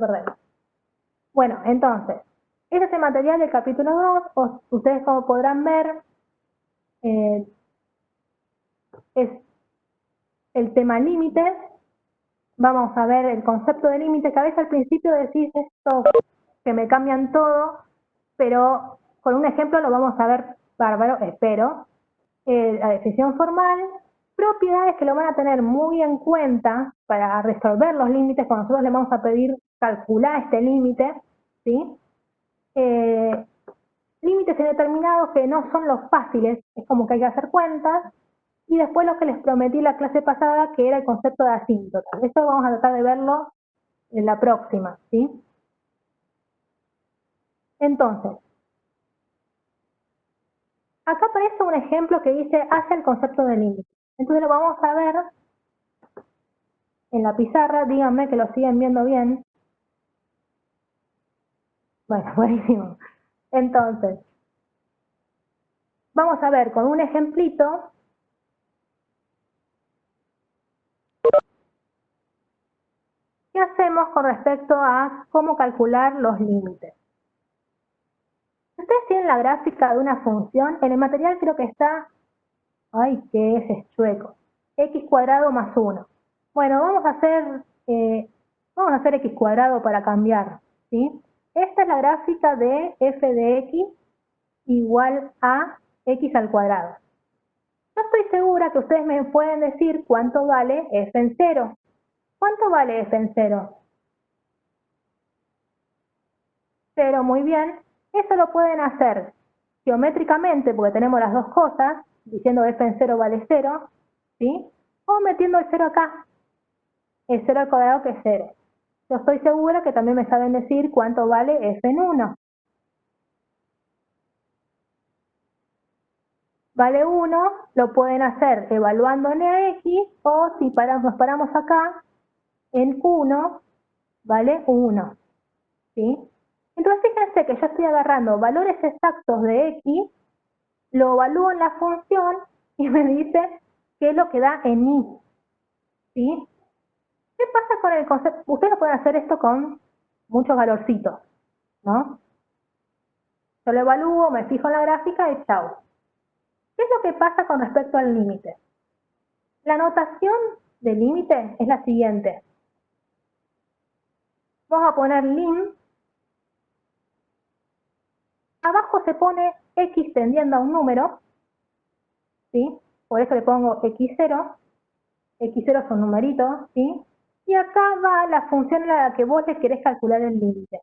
perder. Bueno, entonces, este es el material del capítulo 2. Ustedes, como podrán ver, es el tema límites. Vamos a ver el concepto de límite, que a veces al principio decís esto que me cambian todo, pero con un ejemplo lo vamos a ver bárbaro, espero. La definición formal, propiedades que lo van a tener muy en cuenta para resolver los límites cuando nosotros le vamos a pedir calcular este límite, ¿sí? Límites indeterminados que no son los fáciles, es como que hay que hacer cuentas, y después lo que les prometí la clase pasada, que era el concepto de asíntota. Esto vamos a tratar de verlo en la próxima, ¿sí? Entonces, acá aparece un ejemplo que dice, hace el concepto de límite. Entonces lo vamos a ver en la pizarra, díganme que lo siguen viendo bien. Bueno, buenísimo. Entonces, vamos a ver con un ejemplito qué hacemos con respecto a cómo calcular los límites. Ustedes tienen la gráfica de una función, en el material creo que está, ay, que es chueco, x cuadrado más 1. Bueno, vamos a hacer x cuadrado para cambiar, ¿sí? Esta es la gráfica de f de x igual a x al cuadrado. Yo estoy segura que ustedes me pueden decir cuánto vale f en 0. ¿Cuánto vale f en 0? 0, muy bien. Eso lo pueden hacer geométricamente, porque tenemos las dos cosas, diciendo f en 0 vale 0, ¿sí? O metiendo el 0 acá, el 0 al cuadrado que es 0. Yo estoy segura que también me saben decir cuánto vale f en 1. Vale 1, lo pueden hacer evaluando en x, o si nos paramos acá, en 1, vale 1, ¿sí? Entonces fíjense que yo estoy agarrando valores exactos de x, lo evalúo en la función y me dice qué es lo que da en y, ¿sí? ¿Qué pasa con el concepto? Ustedes pueden hacer esto con muchos valorcitos, ¿no? Yo lo evalúo, me fijo en la gráfica y chao. ¿Qué es lo que pasa con respecto al límite? La notación del límite es la siguiente. Vamos a poner lim. Abajo se pone x tendiendo a un número, ¿sí? Por eso le pongo x0. X0 es un numerito, ¿sí? Y acá va la función a la que vos le querés calcular el límite.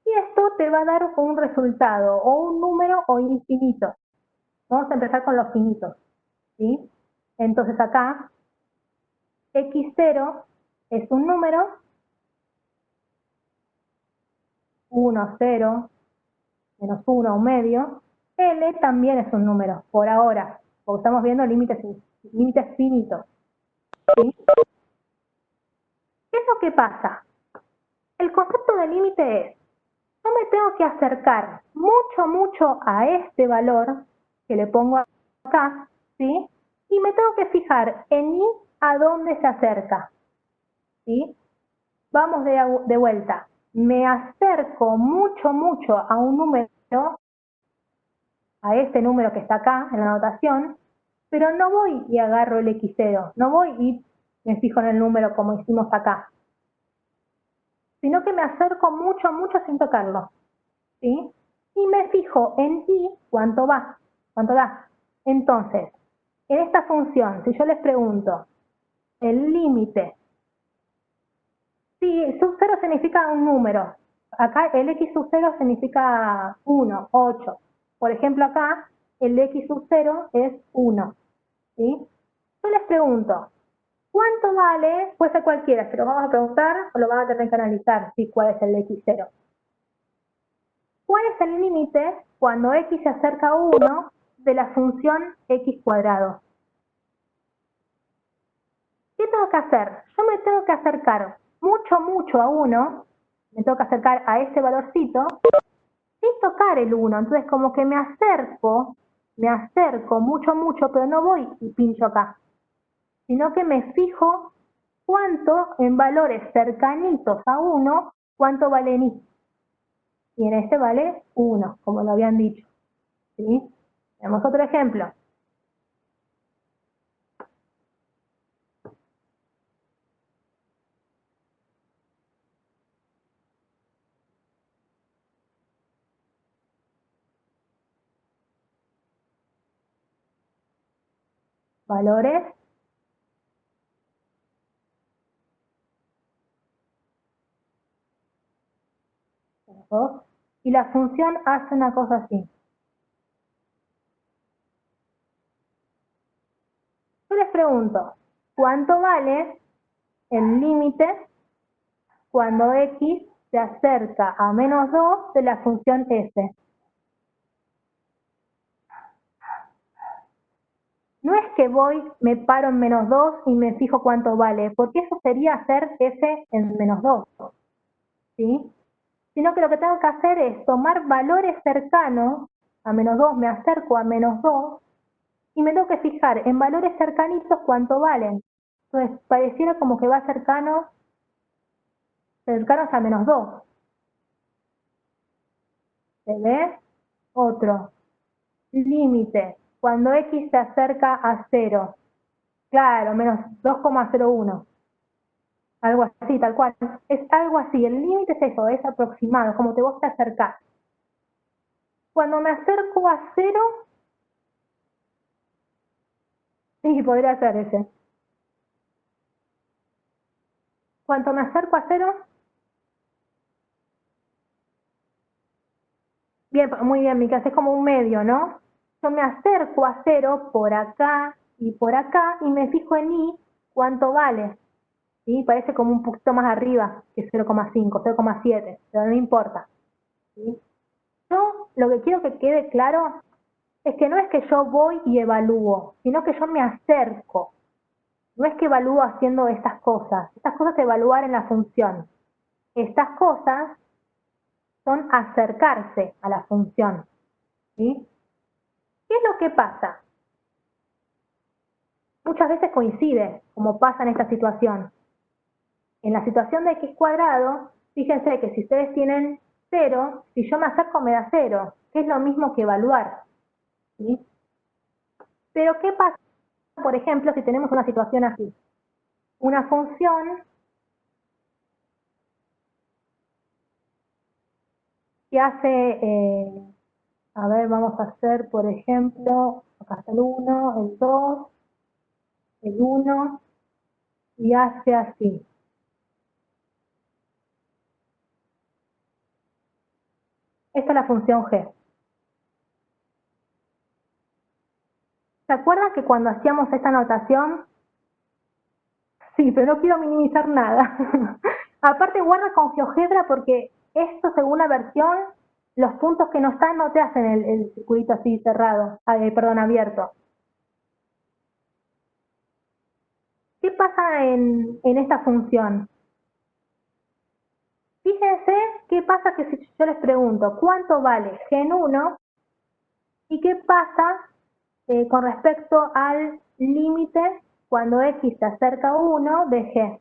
Y esto te va a dar un resultado, o un número o infinito. Vamos a empezar con los finitos, ¿sí? Entonces acá, x0 es un número, 1, 0, menos 1, un medio. L también es un número, por ahora, porque estamos viendo límites finitos, ¿sí? ¿Qué es lo que pasa? El concepto de límite es, yo me tengo que acercar mucho a este valor que le pongo acá, ¿sí? Y me tengo que fijar en y a dónde se acerca, ¿sí? Vamos de vuelta. Me acerco mucho a un número, a este número que está acá en la anotación, pero no voy y agarro el x0, no voy y me fijo en el número como hicimos acá, sino que me acerco mucho sin tocarlo, ¿sí? Y me fijo en y cuánto va, cuánto da. Entonces, en esta función, si yo les pregunto el límite, si sub 0 significa un número, acá el x sub 0 significa 1, 8. Por ejemplo, acá el x sub 0 es 1, ¿sí? Yo les pregunto, ¿cuánto vale? Puede ser cualquiera, se lo vamos a preguntar o lo van a tener que analizar, si cuál es el x0. ¿Cuál es el límite cuando x se acerca a 1 de la función x cuadrado? ¿Qué tengo que hacer? Yo me tengo que acercar mucho a 1, me tengo que acercar a ese valorcito, sin tocar el 1. Entonces como que me acerco mucho, pero no voy y pincho acá, sino que me fijo cuánto en valores cercanitos a 1, cuánto vale en i. Y en este vale 1, como lo habían dicho. ¿Sí? Tenemos otro ejemplo. Valores y la función hace una cosa así. Yo les pregunto, ¿cuánto vale el límite cuando x se acerca a menos 2 de la función f? No es que voy, me paro en menos 2 y me fijo cuánto vale, porque eso sería hacer f en menos 2, ¿sí? Sino que lo que tengo que hacer es tomar valores cercanos a menos 2, me acerco a menos 2, y me tengo que fijar en valores cercanitos cuánto valen. Entonces, pareciera como que va cercanos a menos 2. ¿Se ve? Otro. Límite. Cuando x se acerca a 0. Claro, menos 2,01. Algo así, tal cual. Es algo así. El límite es eso, es aproximado, como te vos te acercás. Cuando me acerco a 0, sí, podría ser ese. Cuando me acerco a 0, bien, muy bien, Mica, es como un medio, ¿no? Yo me acerco a 0 por acá y me fijo en i cuánto vale. ¿Sí? Parece como un poquito más arriba que 0,5, 0,7, pero no importa. ¿Sí? Yo lo que quiero que quede claro es que no es que yo voy y evalúo, sino que yo me acerco. No es que evalúo haciendo estas cosas de evaluar en la función. Estas cosas son acercarse a la función. ¿Sí? ¿Qué es lo que pasa? Muchas veces coincide, como pasa en esta situación. En la situación de x cuadrado, fíjense que si ustedes tienen 0, si yo me acerco me da 0, que es lo mismo que evaluar. ¿Sí? Pero ¿qué pasa, por ejemplo, si tenemos una situación así? Una función que hace, a ver, vamos a hacer, por ejemplo, acá está el 1, el 2, el 1, y hace así. Esta es la función g. ¿Se acuerdan que cuando hacíamos esta notación? Sí, pero no quiero minimizar nada. Aparte guarda con GeoGebra porque esto, según la versión, los puntos que no están no te hacen el circulito así cerrado, perdón, abierto. ¿Qué pasa en esta función? Fíjense qué pasa que si yo les pregunto cuánto vale gen 1 y qué pasa con respecto al límite cuando x se acerca a 1 de g.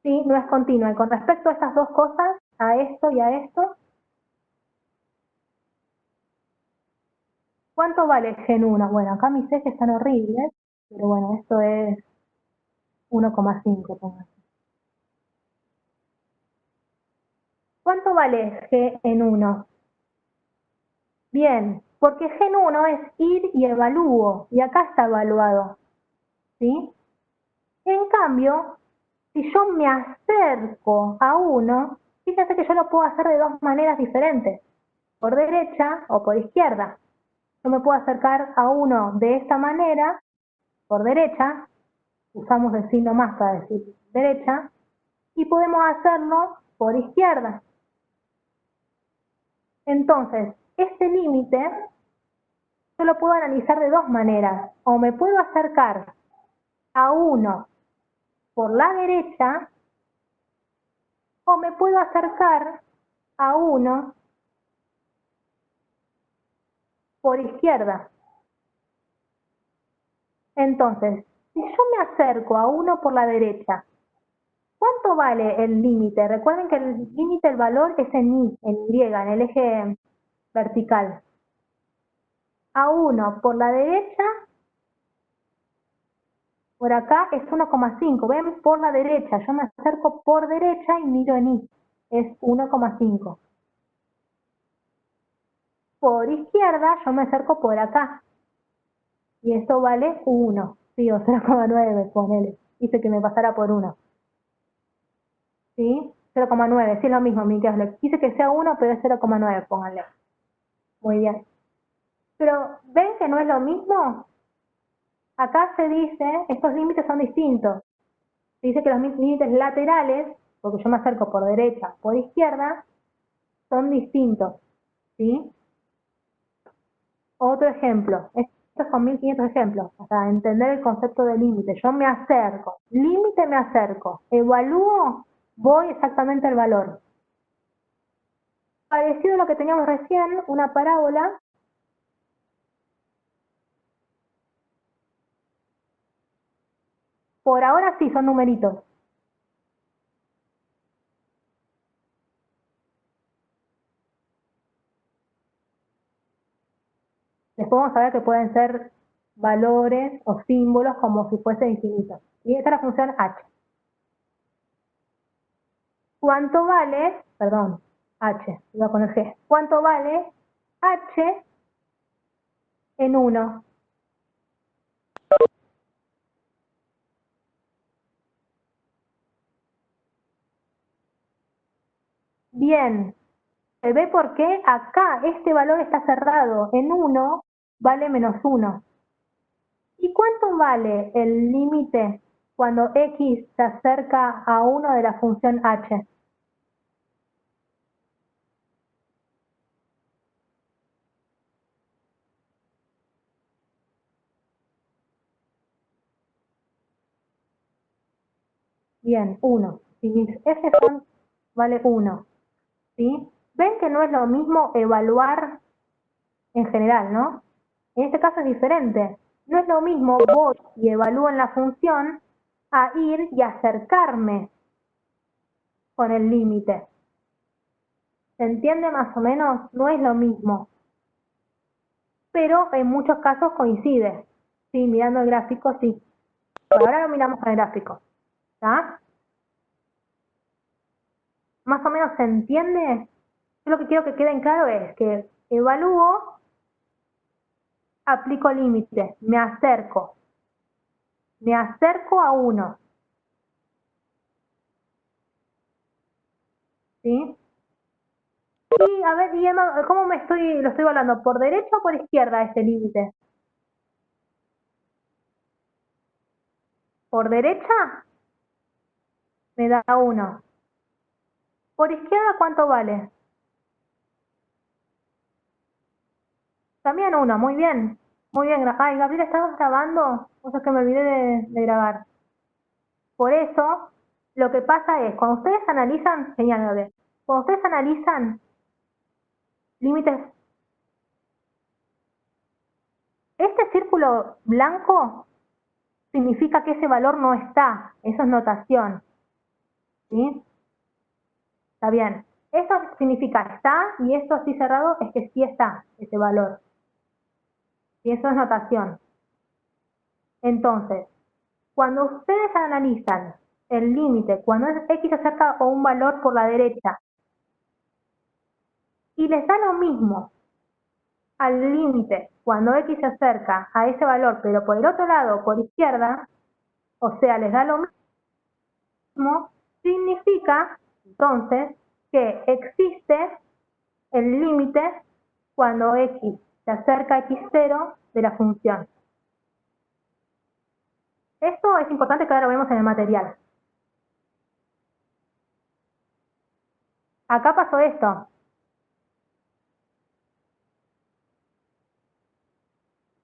¿Sí? No es continua. Y con respecto a estas dos cosas, a esto y a esto, ¿cuánto vale gen 1? Bueno, acá mis ejes están horribles, pero bueno, esto es 1,5. ¿Cuánto vale g en 1? Bien, porque gen 1 es ir y evalúo, y acá está evaluado. ¿Sí? En cambio, si yo me acerco a 1, fíjense que yo lo puedo hacer de dos maneras diferentes, por derecha o por izquierda. Yo me puedo acercar a 1 de esta manera, por derecha, usamos el signo más para decir derecha, y podemos hacerlo por izquierda. Entonces, este límite yo lo puedo analizar de dos maneras. O me puedo acercar a 1 por la derecha, o me puedo acercar a 1 por izquierda. Entonces, si yo me acerco a 1 por la derecha ¿Cuánto vale el límite? Recuerden que el límite, el valor es en Y, en el eje vertical. A1 por la derecha, por acá es 1,5. Ven por la derecha, yo me acerco por derecha y miro en Y. Es 1,5. Por izquierda yo me acerco por acá. Y esto vale 1. Sí, o 0,9, ponele. Dice que me pasara por 1. ¿Sí? 0,9, sí es lo mismo, Miguel. Dice que sea 1, pero es 0,9, pónganle. Muy bien. Pero, ¿ven que no es lo mismo? Acá se dice, estos límites son distintos. Se dice que los límites laterales, porque yo me acerco por derecha, por izquierda, son distintos. ¿Sí? Otro ejemplo. Estos son 1500 ejemplos, para entender el concepto de límite. Yo me acerco. Límite, me acerco. Evalúo, voy exactamente al valor. Parecido a lo que teníamos recién, una parábola. Por ahora sí, son numeritos. Después vamos a ver que pueden ser valores o símbolos como si fuese infinito. Y esta es la función h. ¿Cuánto vale, perdón, h, iba a poner g, cuánto vale h en 1? Bien, ¿se ve por qué? Acá este valor está cerrado. En 1 vale menos 1. ¿Y cuánto vale el límite cuando x se acerca a 1 de la función h? Bien, 1. Si mis f son, vale 1. ¿Sí? Ven que no es lo mismo evaluar en general, ¿no? En este caso es diferente. No es lo mismo voy y evalúo en la función a ir y acercarme con el límite. ¿Se entiende más o menos? No es lo mismo. Pero en muchos casos coincide. Sí, mirando el gráfico, sí. Por ahora lo miramos con el gráfico. ¿Está? ¿Más o menos se entiende? Yo lo que quiero que quede claro es que evalúo, aplico límite, me acerco a 1. ¿Sí? Y a ver, y Emma, ¿cómo lo estoy evaluando? ¿Por derecha o por izquierda este límite? ¿Por derecha? Me da 1. ¿Por izquierda cuánto vale? También 1, muy bien. Muy bien. Ay, Gabriela, ¿estabas grabando? O sea que me olvidé de grabar. Por eso, lo que pasa es, cuando ustedes analizan, genial, Gabriela, cuando ustedes analizan límites, este círculo blanco significa que ese valor no está, eso es notación, ¿sí? Está bien. Esto significa está y esto así cerrado es que sí está ese valor. Y eso es notación. Entonces, cuando ustedes analizan el límite, cuando x se acerca a un valor por la derecha y les da lo mismo al límite cuando x se acerca a ese valor, pero por el otro lado, por izquierda, o sea, les da lo mismo, significa entonces que existe el límite cuando x se acerca a x0 de la función. Esto es importante que ahora lo vemos en el material. Acá pasó esto.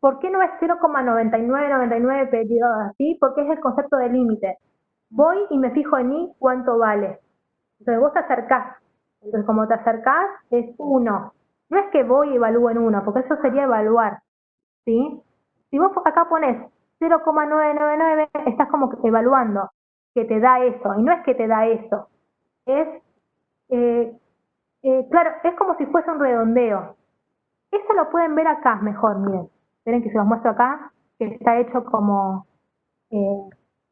¿Por qué no es 0,9999 periodos así? Porque es el concepto de límite. Voy y me fijo en y cuánto vale. Entonces vos te acercás. Entonces como te acercás es 1. No es que voy y evalúo en 1, porque eso sería evaluar. ¿Sí? Si vos acá pones 0,999, estás como que evaluando. que te da eso, y no es que te da eso, es, claro, es como si fuese un redondeo. Eso lo pueden ver acá mejor, miren. Miren que se los muestro acá, que está hecho como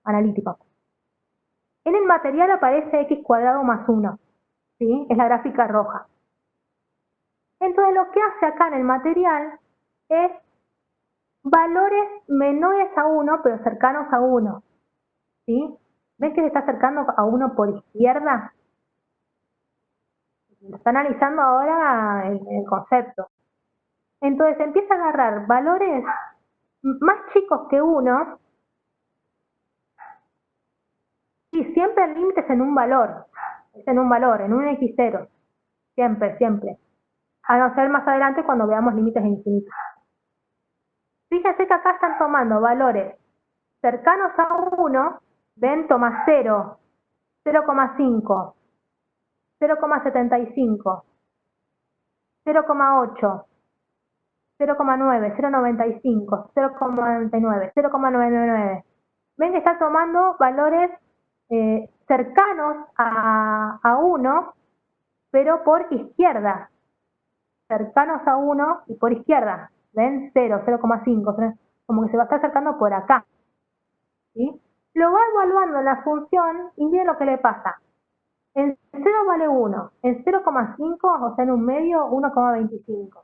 analítico. En el material aparece x cuadrado más 1, ¿sí? Es la gráfica roja. Entonces lo que hace acá en el material es valores menores a 1, pero cercanos a 1, ¿sí? ¿Ves que se está acercando a 1 por izquierda? Está analizando ahora el concepto. Entonces empieza a agarrar valores más chicos que 1, y siempre el límite es en un valor, en un x0, siempre, siempre. A no ser más adelante cuando veamos límites infinitos. Fíjense que acá están tomando valores cercanos a 1, ven, toma 0, 0,5, 0,75, 0,8, 0,9, 0,95, 0,99, 0,99. Ven que está tomando valores cercanos a 1, pero por izquierda. Cercanos a 1 y por izquierda. ¿Ven? 0, 0,5, como que se va a estar acercando por acá. ¿Sí? Lo va evaluando en la función y miren lo que le pasa. En 0 vale 1, en 0,5, o sea en un medio, 1,25.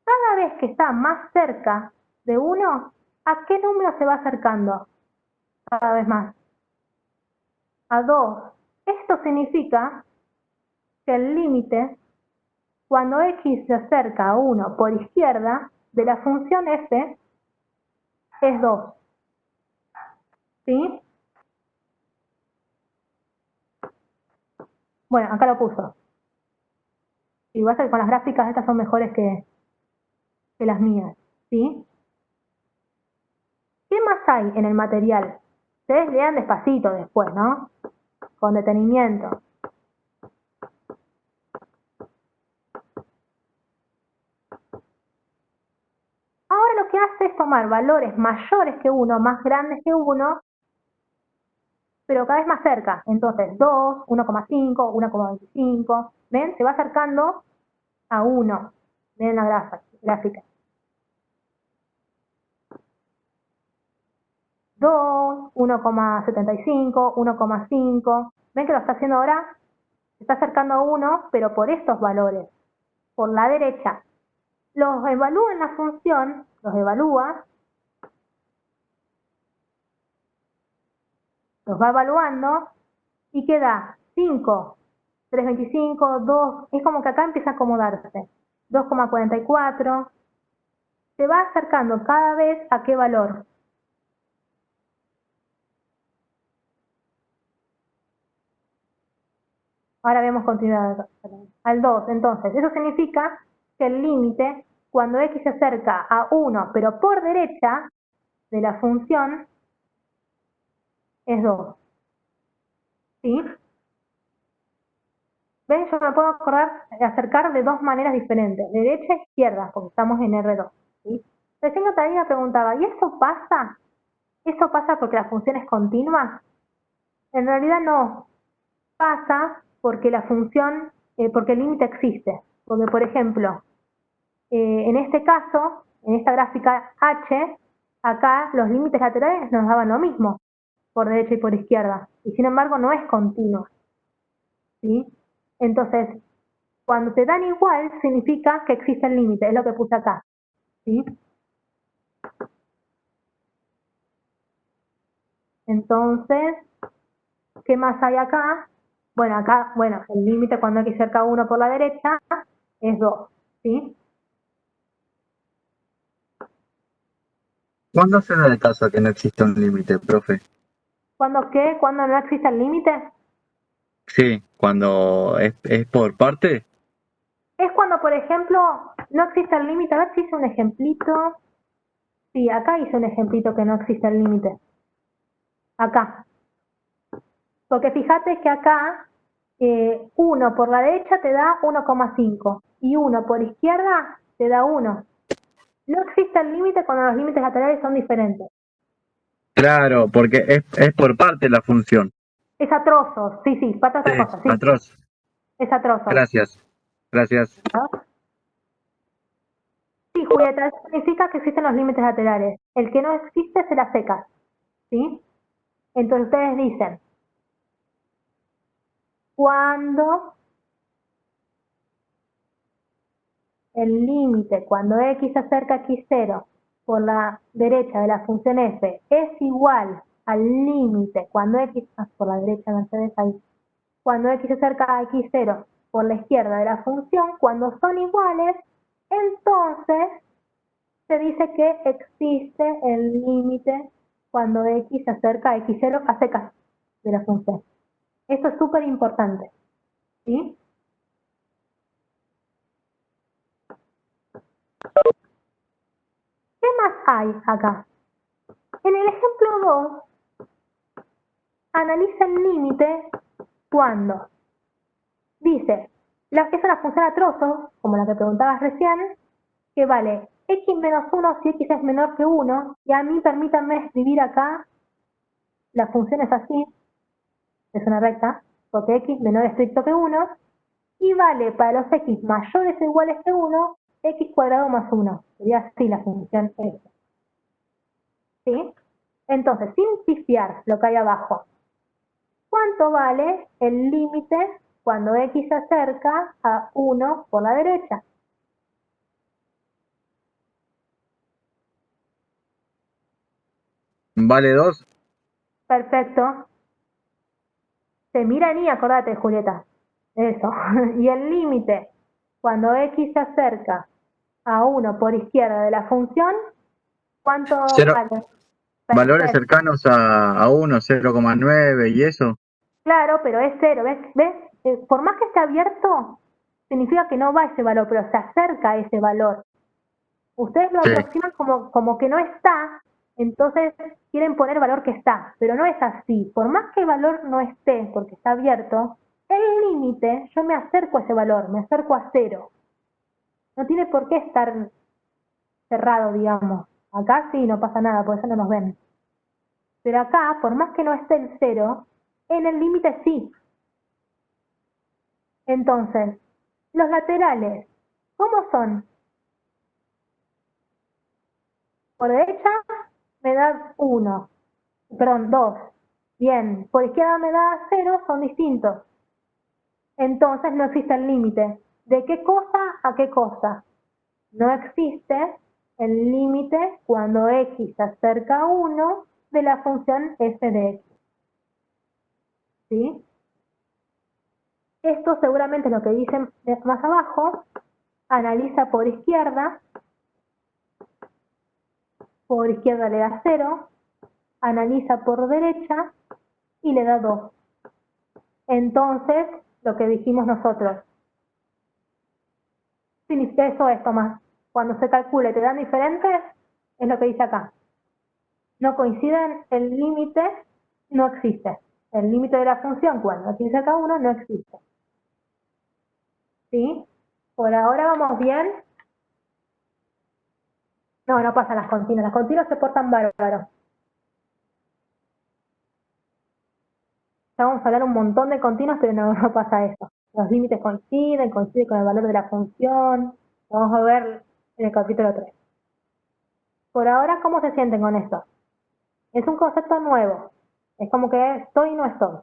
Cada vez que está más cerca de 1, ¿a qué número se va acercando? Cada vez más. A 2. Esto significa que el límite, cuando x se acerca a 1 por izquierda, de la función f, es 2. ¿Sí? Bueno, acá lo puso. Igual que con las gráficas estas son mejores que las mías. ¿Sí? ¿Qué más hay en el material? Ustedes lean despacito después, ¿no? Con detenimiento. Ahora lo que hace es tomar valores mayores que 1, más grandes que 1, pero cada vez más cerca. Entonces, 2, 1,5, 1,25. ¿Ven? Se va acercando a 1. Ven la gráfica. 2, 1,75, 1,5. ¿Ven que lo está haciendo ahora? Se está acercando a 1, pero por estos valores, por la derecha. Los evalúa en la función, los evalúa, los va evaluando y queda 5, 3,25, 2, es como que acá empieza a acomodarse. 2,44, se va acercando cada vez a qué valor. Ahora vemos continuidad al 2. Entonces, eso significa que el límite, cuando x se acerca a 1, pero por derecha de la función, es 2. ¿Sí? ¿Ven? Yo me puedo acercar de dos maneras diferentes, de derecha a izquierda, porque estamos en R2. ¿Sí? Recién Catalina preguntaba, ¿y esto pasa? ¿Esto pasa porque la función es continua? En realidad no. Pasa porque la función, porque el límite existe. Porque, por ejemplo, en este caso, en esta gráfica H, acá los límites laterales nos daban lo mismo, por derecha y por izquierda. Y sin embargo no es continuo. ¿Sí? Entonces, cuando te dan igual, significa que existe el límite, es lo que puse acá. ¿Sí? Entonces, ¿qué más hay acá? Bueno, acá, bueno, el límite cuando x cerca a 1 por la derecha es 2. ¿Sí? ¿Cuándo se da el caso que no existe un límite, profe? ¿Cuándo qué? ¿Cuándo no existe el límite? Sí, cuando es por parte. Es cuando, por ejemplo, no existe el límite. A ver si hice un ejemplito. Sí, acá hice un ejemplito que no existe el límite. Acá. Porque fíjate que acá 1 por la derecha te da 1,5 y 1 por izquierda te da 1. No existe el límite cuando los límites laterales son diferentes. Claro, porque es por parte la función. Es a trozos, sí, pata otra cosa, sí, atroz. es a trozos, Gracias. Gracias. ¿no? Sí, Julieta, eso significa que existen los límites laterales. El que no existe se la seca, ¿sí? Entonces ustedes dicen, cuando el límite, cuando x se acerca a x0 por la derecha de la función f es igual al límite cuando x, por la derecha, Mercedes, ahí, cuando x se acerca a x0 por la izquierda de la función, cuando son iguales, entonces se dice que existe el límite cuando x se acerca a x0 a secas de la función. Esto es súper importante, ¿sí? ¿Qué más hay acá? En el ejemplo 2, analiza el límite cuando dice, es una función a trozos, como la que preguntabas recién, que vale x menos 1 si x es menor que 1, y a mí permítanme escribir acá, la función es así, es una recta, porque x menor estricto que 1, y vale para los x mayores o iguales que 1, x cuadrado más 1. Sería así la función f. ¿Sí? Entonces, sin pifiar lo que hay abajo, ¿cuánto vale el límite cuando x se acerca a 1 por la derecha? Vale 2. Perfecto. Se miran y acordate, Julieta. Eso. Y el límite cuando x se acerca a 1 por izquierda de la función, ¿cuánto Cero, vale? valores Perfecto. cercanos a 1, 0,9 y eso. Claro, pero es 0, ¿ves? ¿Ves? Por más que esté abierto, significa que no va ese valor, pero se acerca a ese valor. Ustedes lo Sí. aproximan como que no está, entonces quieren poner valor que está, pero no es así. Por más que el valor no esté, porque está abierto, el límite, yo me acerco a ese valor, me acerco a 0. No tiene por qué estar cerrado, digamos. Acá sí, no pasa nada, por eso no nos ven. Pero acá, por más que no esté el 0, en el límite sí. Entonces, los laterales, ¿cómo son? Por derecha me da 1, perdón, 2. Bien, por izquierda me da 0, son distintos. Entonces no existe el límite. ¿De qué cosa a qué cosa? No existe el límite cuando x se acerca a 1 de la función f de x. ¿Sí? Esto seguramente es lo que dicen más abajo. Analiza por izquierda le da 0, analiza por derecha y le da 2. Entonces, lo que dijimos nosotros, significa eso es, Tomás. Cuando se calcula y te dan diferentes, es lo que dice acá. No coinciden, el límite no existe. El límite de la función, cuando aquí saca 1, no existe. ¿Sí? Por ahora vamos bien. No, no pasan las continuas. Las continuas se portan bárbaros. Ya vamos a hablar un montón de continuos, pero no pasa eso. Los límites coinciden con el valor de la función. Lo vamos a ver en el capítulo 3. Por ahora, ¿cómo se sienten con esto? Es un concepto nuevo. Es como que estoy y no estoy.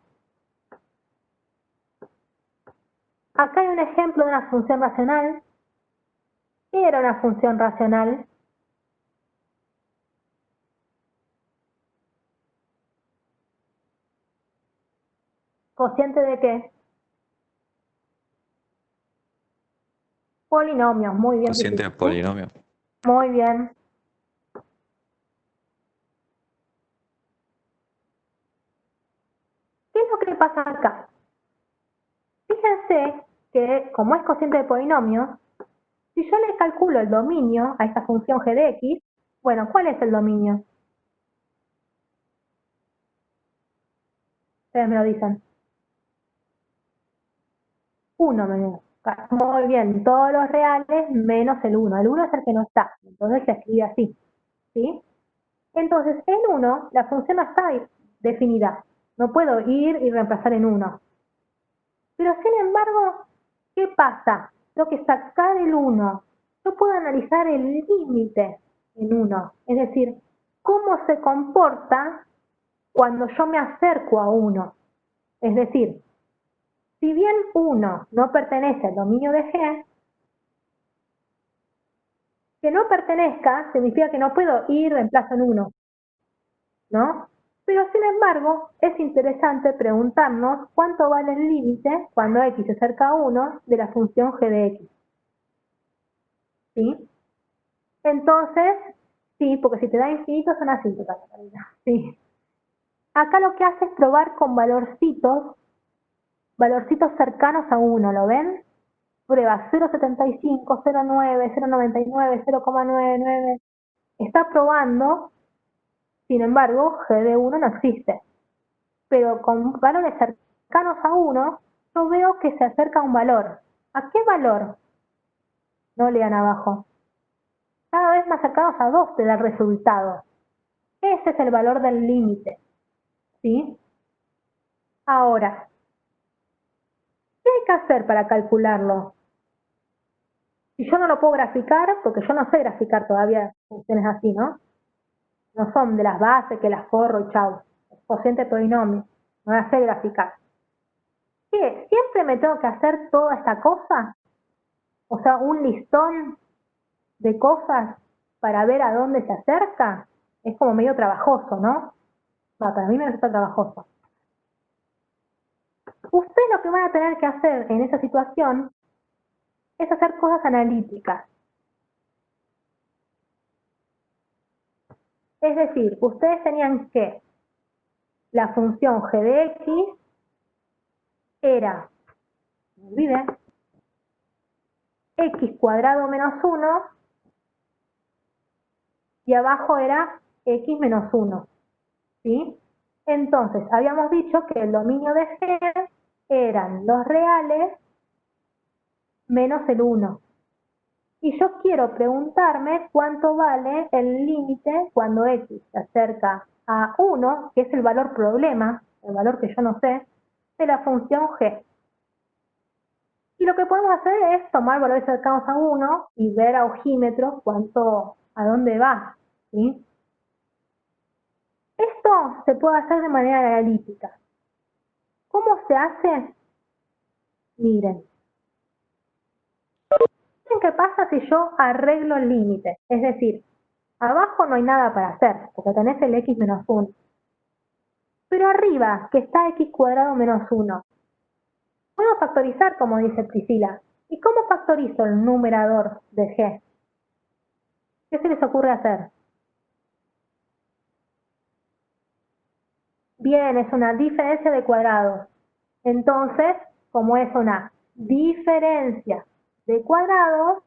Acá hay un ejemplo de una función racional. ¿Qué era una función racional? ¿Cociente de qué? Polinomios. Muy bien, Cociente de Piscis, ¿sí? polinomio. Muy bien. ¿Qué es lo que pasa acá? Fíjense que, como es cociente de polinomios, si yo le calculo el dominio a esta función g de x, bueno, ¿cuál es el dominio? Ustedes me lo dicen. 1 menos. Muy bien, todos los reales menos el 1. El 1 es el que no está, entonces se escribe así. ¿Sí? Entonces, en 1, la función no está definida. No puedo ir y reemplazar en 1. Pero sin embargo, ¿qué pasa? Tengo que sacar el 1. Yo puedo analizar el límite en 1. Es decir, cómo se comporta cuando yo me acerco a 1. Es decir, si bien 1 no pertenece al dominio de G, que no pertenezca significa que no puedo ir reemplazo en 1, ¿no? Pero sin embargo, es interesante preguntarnos cuánto vale el límite cuando x se acerca a 1 de la función g de x. ¿Sí? Entonces, sí, porque si te da infinito son así, sí. Acá lo que hace es probar con valorcitos cercanos a 1, ¿lo ven? Prueba 0,75, 0,9, 0,99, 0,99. Está probando, sin embargo, g de 1 no existe. Pero con valores cercanos a 1, yo veo que se acerca a un valor. ¿A qué valor? No lean abajo. Cada vez más cercanos a 2 te da el resultado. Ese es el valor del límite. ¿Sí? Ahora, ¿qué hay que hacer para calcularlo? Si yo no lo puedo graficar, porque yo no sé graficar todavía funciones así, ¿no? No son de las bases que las forro y chau. Cociente polinomio. No las sé graficar. ¿Qué? ¿Siempre me tengo que hacer toda esta cosa? O sea, un listón de cosas para ver a dónde se acerca. Es como medio trabajoso, ¿no? Va, para mí me resulta trabajoso. Ustedes lo que van a tener que hacer en esa situación es hacer cosas analíticas. Es decir, ustedes tenían que la función g de x era, no olviden, x cuadrado menos 1 y abajo era x menos 1. ¿Sí? Entonces, habíamos dicho que el dominio de G eran los reales menos el 1. Y yo quiero preguntarme cuánto vale el límite cuando x se acerca a 1, que es el valor problema, el valor que yo no sé, de la función g. Y lo que podemos hacer es tomar valores cercanos a 1 y ver a ojímetro a dónde va. ¿Sí? Esto se puede hacer de manera analítica. ¿Cómo se hace? Miren. ¿Qué pasa si yo arreglo el límite? Es decir, abajo no hay nada para hacer, porque tenés el x menos 1. Pero arriba, que está x cuadrado menos 1, puedo factorizar, como dice Priscila. ¿Y cómo factorizo el numerador de g? ¿Qué se les ocurre hacer? Bien, es una diferencia de cuadrados. Entonces, como es una diferencia de cuadrados,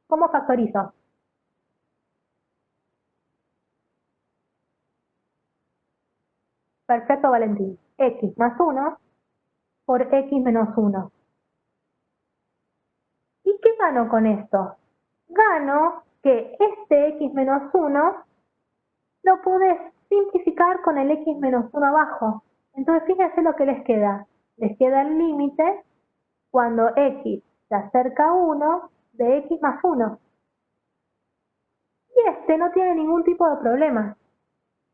¿cómo factorizo? Perfecto, Valentín. X más 1 por x menos 1. ¿Y qué gano con esto? Gano que este x menos 1 lo podés simplificar con el x menos 1 abajo. Entonces fíjense lo que les queda. Les queda el límite cuando x se acerca a 1 de x más 1. Y este no tiene ningún tipo de problema.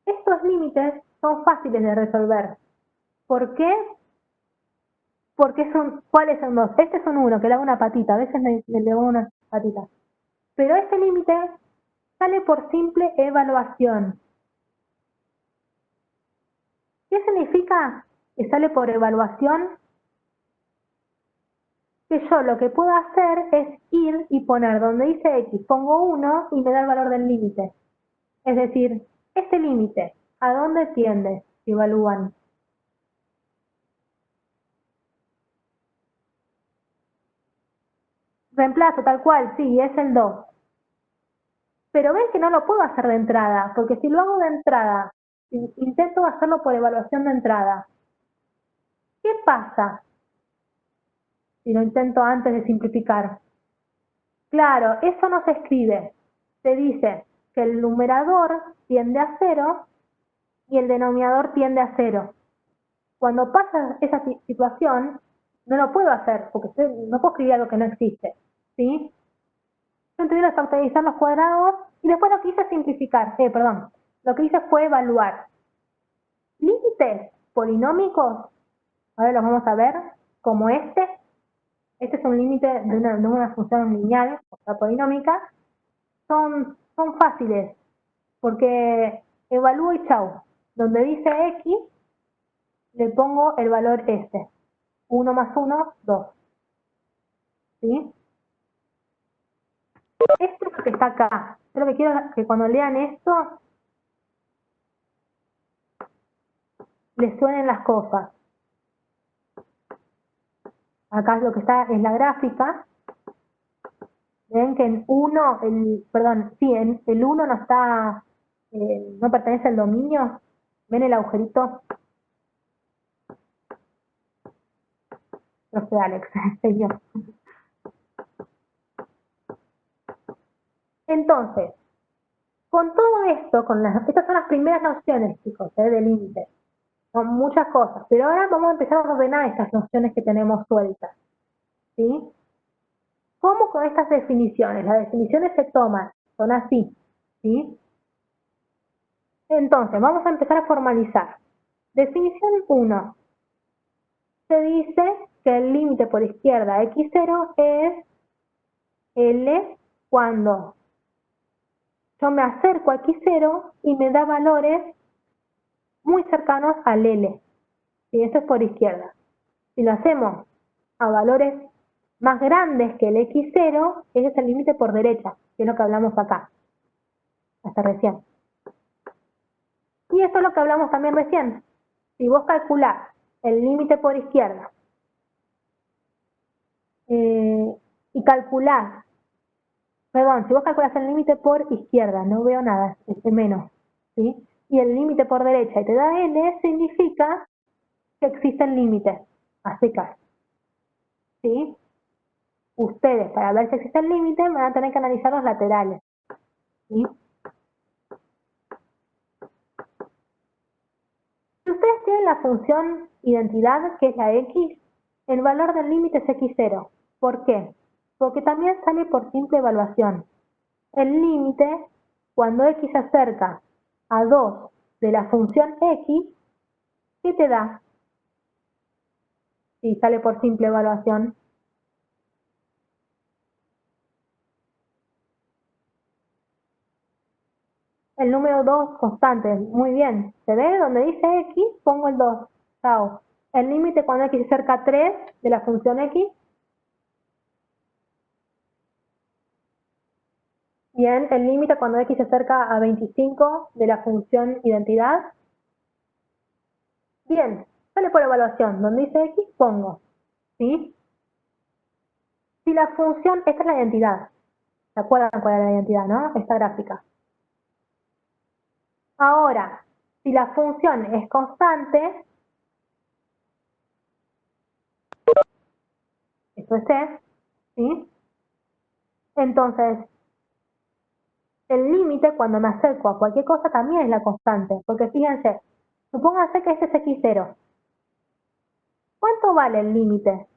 Estos límites son fáciles de resolver. ¿Por qué? Porque ¿cuáles son dos? Este es un 1, que le hago una patita. A veces le hago una patita. Pero este límite sale por simple evaluación. ¿Qué significa que sale por evaluación? Que yo lo que puedo hacer es ir y poner donde dice x, pongo 1 y me da el valor del límite. Es decir, este límite, ¿a dónde tiende? Si evalúan. Reemplazo tal cual, sí, es el 2. Pero ven que no lo puedo hacer de entrada, porque si lo hago de entrada, intento hacerlo por evaluación de entrada. ¿Qué pasa si lo intento antes de simplificar? Claro, eso no se escribe. Se dice que el numerador tiende a 0 y el denominador tiende a 0. Cuando pasa esa situación, no lo puedo hacer, porque no puedo escribir algo que no existe, ¿sí? Yo entonces a factorizar los cuadrados y después lo que hice es simplificar, lo que hice fue evaluar límites polinómicos. Ahora los vamos a ver como este. Este es un límite de una función lineal, o sea, polinómica. Son fáciles, porque evalúo y chau. Donde dice x, le pongo el valor este. 1 más 1, 2. ¿Sí? Esto es lo que está acá. Yo lo que quiero es que cuando lean esto, les suenen las cosas. Acá lo que está es la gráfica. Ven que en 1, en el 1 no está, no pertenece al dominio. ¿Ven el agujerito? Profe Alex, señor. Entonces, con todo esto, estas son las primeras nociones, chicos, de límite. Son muchas cosas, pero ahora vamos a empezar a ordenar estas nociones que tenemos sueltas. ¿Sí? ¿Cómo con estas definiciones? Las definiciones se toman, son así. ¿Sí? Entonces, vamos a empezar a formalizar. Definición 1. Se dice que el límite por izquierda x0 es L cuando yo me acerco a x0 y me da valores muy cercanos al L. Y esto es por izquierda. Si lo hacemos a valores más grandes que el x0, ese es el límite por derecha, que es lo que hablamos acá, hasta recién. Y esto es lo que hablamos también recién. Si vos calculás el límite por izquierda y calculás, si vos calculás el límite por izquierda, no veo nada, es menos, ¿sí? Y el límite por derecha y te da n, significa que existen límites a secas, ¿sí? Ustedes, para ver si existe el límite, van a tener que analizar los laterales, ¿sí? Si ustedes tienen la función identidad, que es la x, el valor del límite es x0. ¿Por qué? Porque también sale por simple evaluación. El límite, cuando x se acerca a 2 de la función x, ¿qué te da? Si sale por simple evaluación. El número 2 constante, muy bien. ¿Se ve? Donde dice x, pongo el 2. Chao. El límite cuando x se acerca a 3 de la función x. Bien, el límite cuando x se acerca a 25 de la función identidad. Bien, sale por evaluación. Donde dice x, pongo. ¿Sí? Si la función, esta es la identidad. ¿Se acuerdan cuál es la identidad, no? Esta gráfica. Ahora, si la función es constante, esto es c, ¿sí? Entonces, el límite cuando me acerco a cualquier cosa también es la constante, porque fíjense, supónganse que este es x0. ¿Cuánto vale el límite?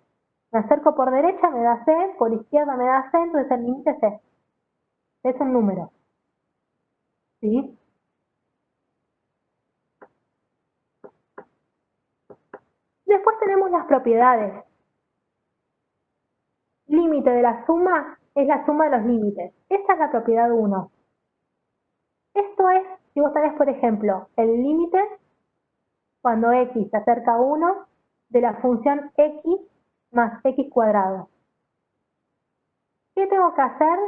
Me acerco por derecha, me da c, por izquierda me da c, entonces el límite es c. Es un número. ¿Sí? Después tenemos las propiedades. Límite de la suma es la suma de los límites. Esta es la propiedad 1. Esto es, si vos tenés, por ejemplo, el límite cuando x se acerca a 1 de la función x más x cuadrado. ¿Qué tengo que hacer?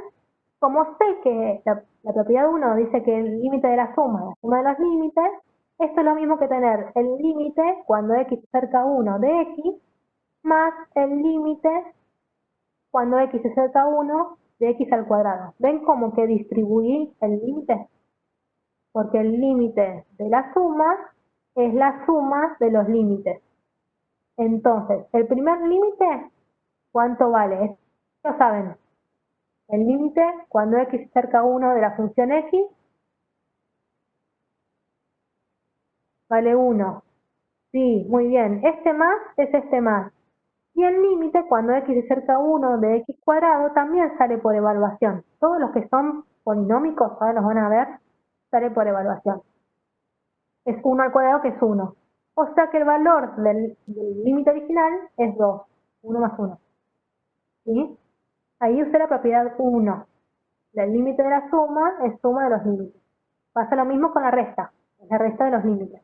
Como sé que la propiedad 1 dice que el límite de la suma es la suma de los límites, esto es lo mismo que tener el límite cuando x se acerca a 1 de x más el límite cuando x se acerca a 1 de x al cuadrado. ¿Ven cómo que distribuí el límite? Porque el límite de la suma es la suma de los límites. Entonces, el primer límite, ¿cuánto vale? Esto lo saben. El límite cuando x se acerca a 1 de la función x vale 1. Sí, muy bien. Este más es este más. Y el límite, cuando x es cerca a 1 de x cuadrado, también sale por evaluación. Todos los que son polinómicos, ahora los van a ver, sale por evaluación. Es 1 al cuadrado, que es 1. O sea que el valor del límite original es 2. 1 más 1. ¿Sí? Ahí usé la propiedad 1. El límite de la suma es suma de los límites. Pasa lo mismo con la resta. Es la resta de los límites.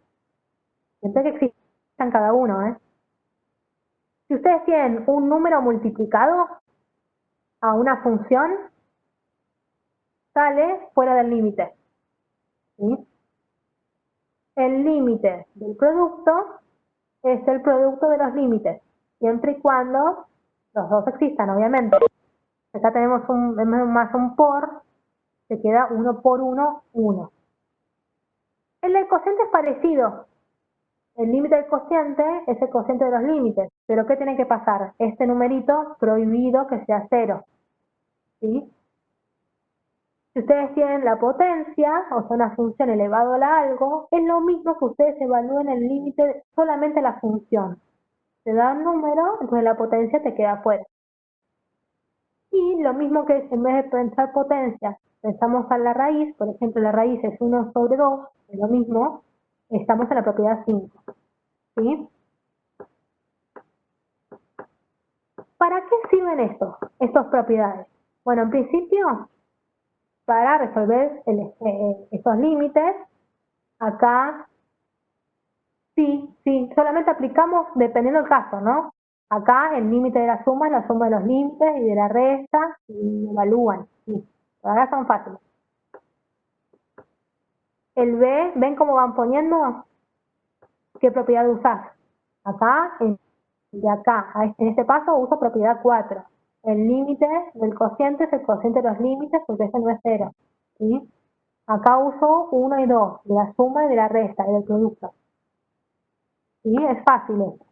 Siempre que existan cada uno, ¿eh? Si ustedes tienen un número multiplicado a una función, sale fuera del límite. ¿Sí? El límite del producto es el producto de los límites, siempre y cuando los dos existan, obviamente. Acá tenemos más un por, se queda 1 por 1, 1. El del cociente es parecido. El límite del cociente es el cociente de los límites, pero ¿qué tiene que pasar? Este numerito prohibido que sea 0. ¿Sí? Si ustedes tienen la potencia, o sea, una función elevado a algo, es lo mismo que ustedes evalúen el límite solamente la función. Te da un número, entonces la potencia te queda afuera. Y lo mismo que en vez de pensar potencia, pensamos en la raíz, por ejemplo, la raíz es 1 sobre 2, es lo mismo, estamos en la propiedad 5. ¿Sí? ¿Para qué sirven estas propiedades? Bueno, en principio, para resolver estos límites, acá sí, solamente aplicamos dependiendo del caso, ¿no? Acá el límite de la suma es la suma de los límites y de la resta, y evalúan, sí. Ahora son fáciles. El B, ¿ven cómo van poniendo? ¿Qué propiedad usás? Acá, de acá, en este paso uso propiedad 4. El límite del cociente es el cociente de los límites porque ese no es 0. ¿Sí? Acá uso 1 y 2, de la suma y de la resta, y del producto. ¿Sí? Es fácil esto.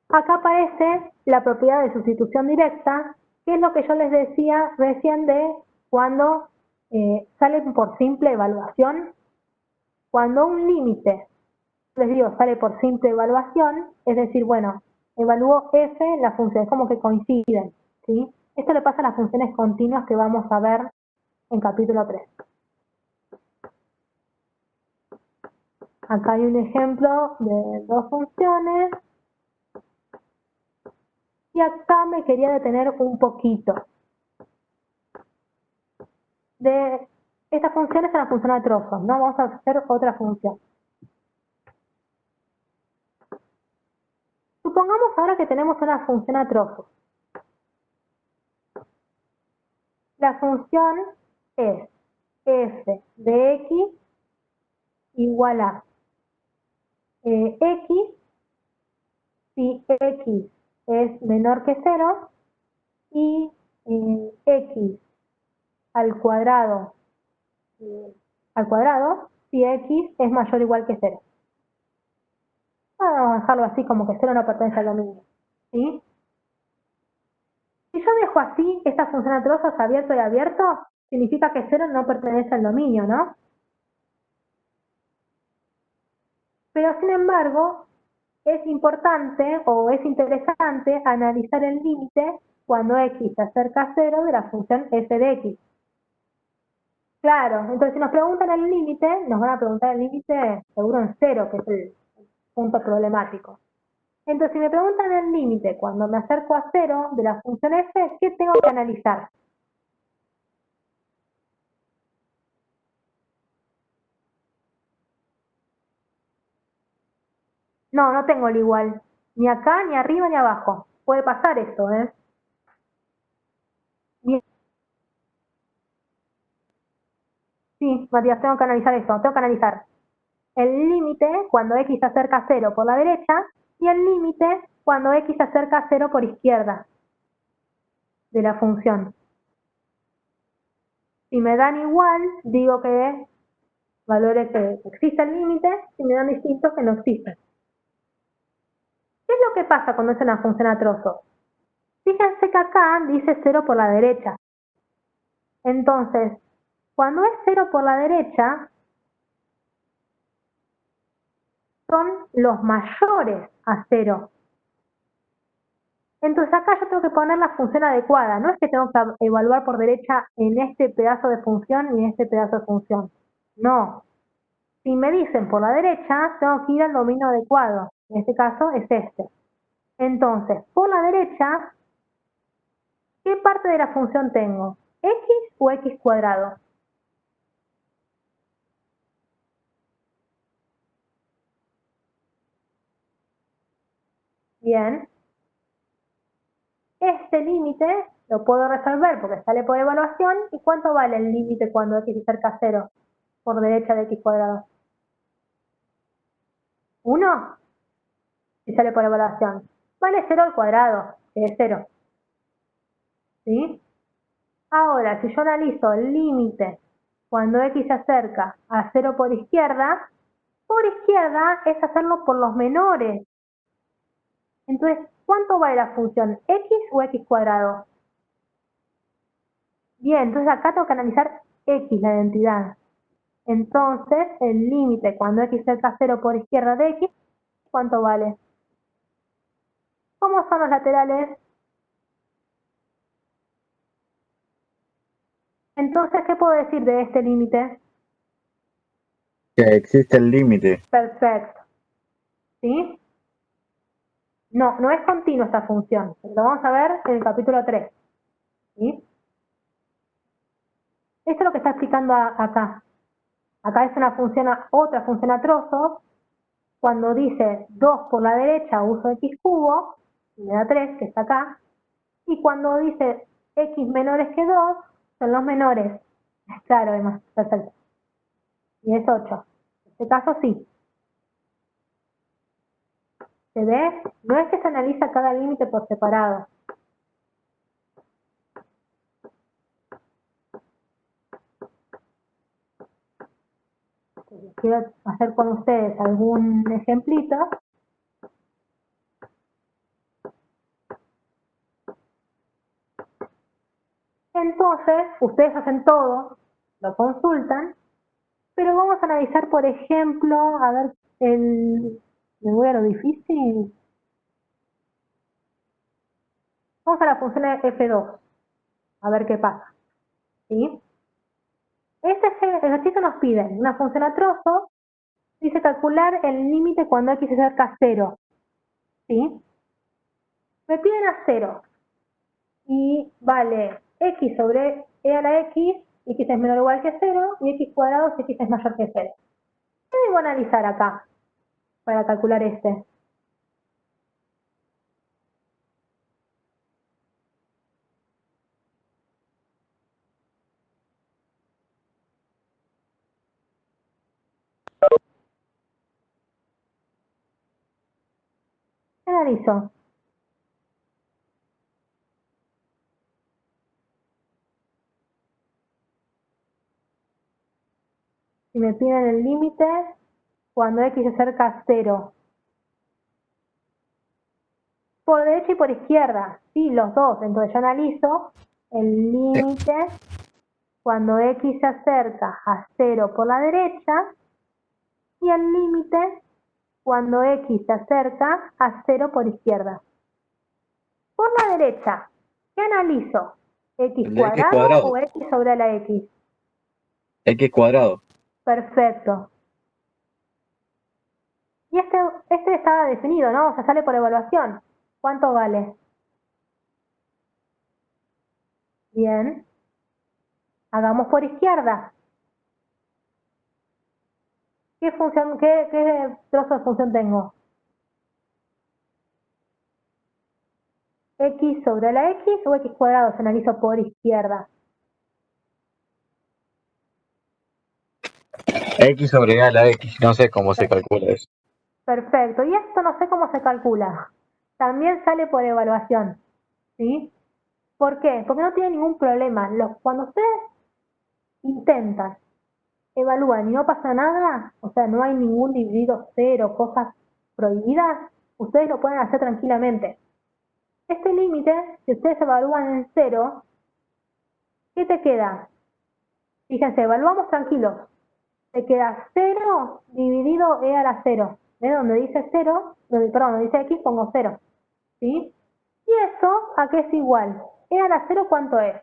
Acá aparece la propiedad de sustitución directa, que es lo que yo les decía recién de cuando salen por simple evaluación. Cuando un límite, les digo, sale por simple evaluación, es decir, bueno, evalúo f, la función, es como que coinciden. ¿Sí? Esto le pasa a las funciones continuas que vamos a ver en capítulo 3. Acá hay un ejemplo de dos funciones. Y acá me quería detener un poquito. Esta función es una función a trozos, ¿no? Vamos a hacer otra función. Supongamos ahora que tenemos una función a trozos. La función es f de x igual a x si x es menor que 0 y x al cuadrado si x es mayor o igual que 0. Vamos a dejarlo así como que 0 no pertenece al dominio. ¿Sí? Si yo dejo así esta función a trozos abierto y abierto, significa que 0 no pertenece al dominio, ¿no? Pero sin embargo, es importante o es interesante analizar el límite cuando x se acerca a 0 de la función f de x. Claro, entonces si nos preguntan el límite, nos van a preguntar el límite seguro en 0, que es el punto problemático. Entonces, si me preguntan el límite cuando me acerco a 0 de la función f, ¿qué tengo que analizar? No, no tengo el igual. Ni acá, ni arriba, ni abajo. Puede pasar esto, ¿eh? Sí, Matías, tengo que analizar esto. Tengo que analizar el límite cuando x se acerca a 0 por la derecha y el límite cuando x se acerca a 0 por izquierda de la función. Si me dan igual, digo que valores que existe el límite, si me dan distintos, que no existen. ¿Qué es lo que pasa cuando es una función a trozos? Fíjense que acá dice 0 por la derecha. Entonces, cuando es 0 por la derecha, son los mayores a 0. Entonces acá yo tengo que poner la función adecuada, no es que tengo que evaluar por derecha en este pedazo de función y en este pedazo de función. No. Si me dicen por la derecha, tengo que ir al dominio adecuado. En este caso es este. Entonces, por la derecha, ¿qué parte de la función tengo? ¿X o X cuadrado? Bien. Este límite lo puedo resolver porque sale por evaluación. ¿Y cuánto vale el límite cuando X se acerca a 0 por derecha de X cuadrado? 1. Si sale por evaluación. Vale 0 al cuadrado, que es 0. ¿Sí? Ahora, si yo analizo el límite cuando X se acerca a 0 por izquierda es hacerlo por los menores. Entonces, ¿cuánto vale la función? ¿X o X cuadrado? Bien, entonces acá tengo que analizar X, la identidad. Entonces, el límite cuando X se acerca a 0 por izquierda de X, ¿cuánto vale? ¿Cómo son los laterales? Entonces, ¿qué puedo decir de este límite? Que existe el límite. Perfecto. ¿Sí? No, no es continua esta función. Lo vamos a ver en el capítulo 3. ¿Sí? Esto es lo que está explicando acá. Acá es una función, otra función a trozos. Cuando dice 2 por la derecha uso x cubo, y me da 3, que está acá. Y cuando dice x menores que 2, son los menores. Claro, además, perfecto. Y es 8. En este caso sí. ¿Se ve? No es que se analiza cada límite por separado. Quiero hacer con ustedes algún ejemplito. Entonces, ustedes hacen todo, lo consultan, pero vamos a analizar, por ejemplo, a ver, me voy a lo difícil. Vamos a la función f2, a ver qué pasa. ¿Sí? Este ejercicio nos pide una función a trozo, dice calcular el límite cuando x se acerca a 0. ¿Sí? Me piden a 0 y vale x sobre e a la x es menor o igual que 0 y x cuadrado si x es mayor que 0. ¿Qué debo analizar acá para calcular este? ¿Qué analizo? Si me piden el límite cuando x se acerca a 0. Por derecha y por izquierda, sí, los dos. Entonces yo analizo el límite cuando x se acerca a 0 por la derecha y el límite cuando x se acerca a 0 por izquierda. Por la derecha, ¿qué analizo? ¿X El de x cuadrado o cuadrado. x sobre la x? X cuadrado. Perfecto. Y este estaba definido, ¿no? O sea, sale por evaluación. ¿Cuánto vale? Bien. Hagamos por izquierda. ¿Qué función, qué trozo de función tengo? ¿X sobre la x o x cuadrado? Se analiza por izquierda. X sobre a la x. No sé cómo se calcula eso. Perfecto. Y esto no sé cómo se calcula. También sale por evaluación. ¿Sí? ¿Por qué? Porque no tiene ningún problema. Cuando ustedes intentan, evalúan y no pasa nada, o sea, no hay ningún dividido cero, cosas prohibidas, ustedes lo pueden hacer tranquilamente. Este límite, si ustedes evalúan en 0, ¿qué te queda? Fíjense, evaluamos tranquilos. Te queda 0 dividido e a la 0. ¿Ves? Donde dice 0, perdón, donde dice X pongo 0. ¿Sí? ¿Y eso a qué es igual? E a la 0, ¿cuánto es?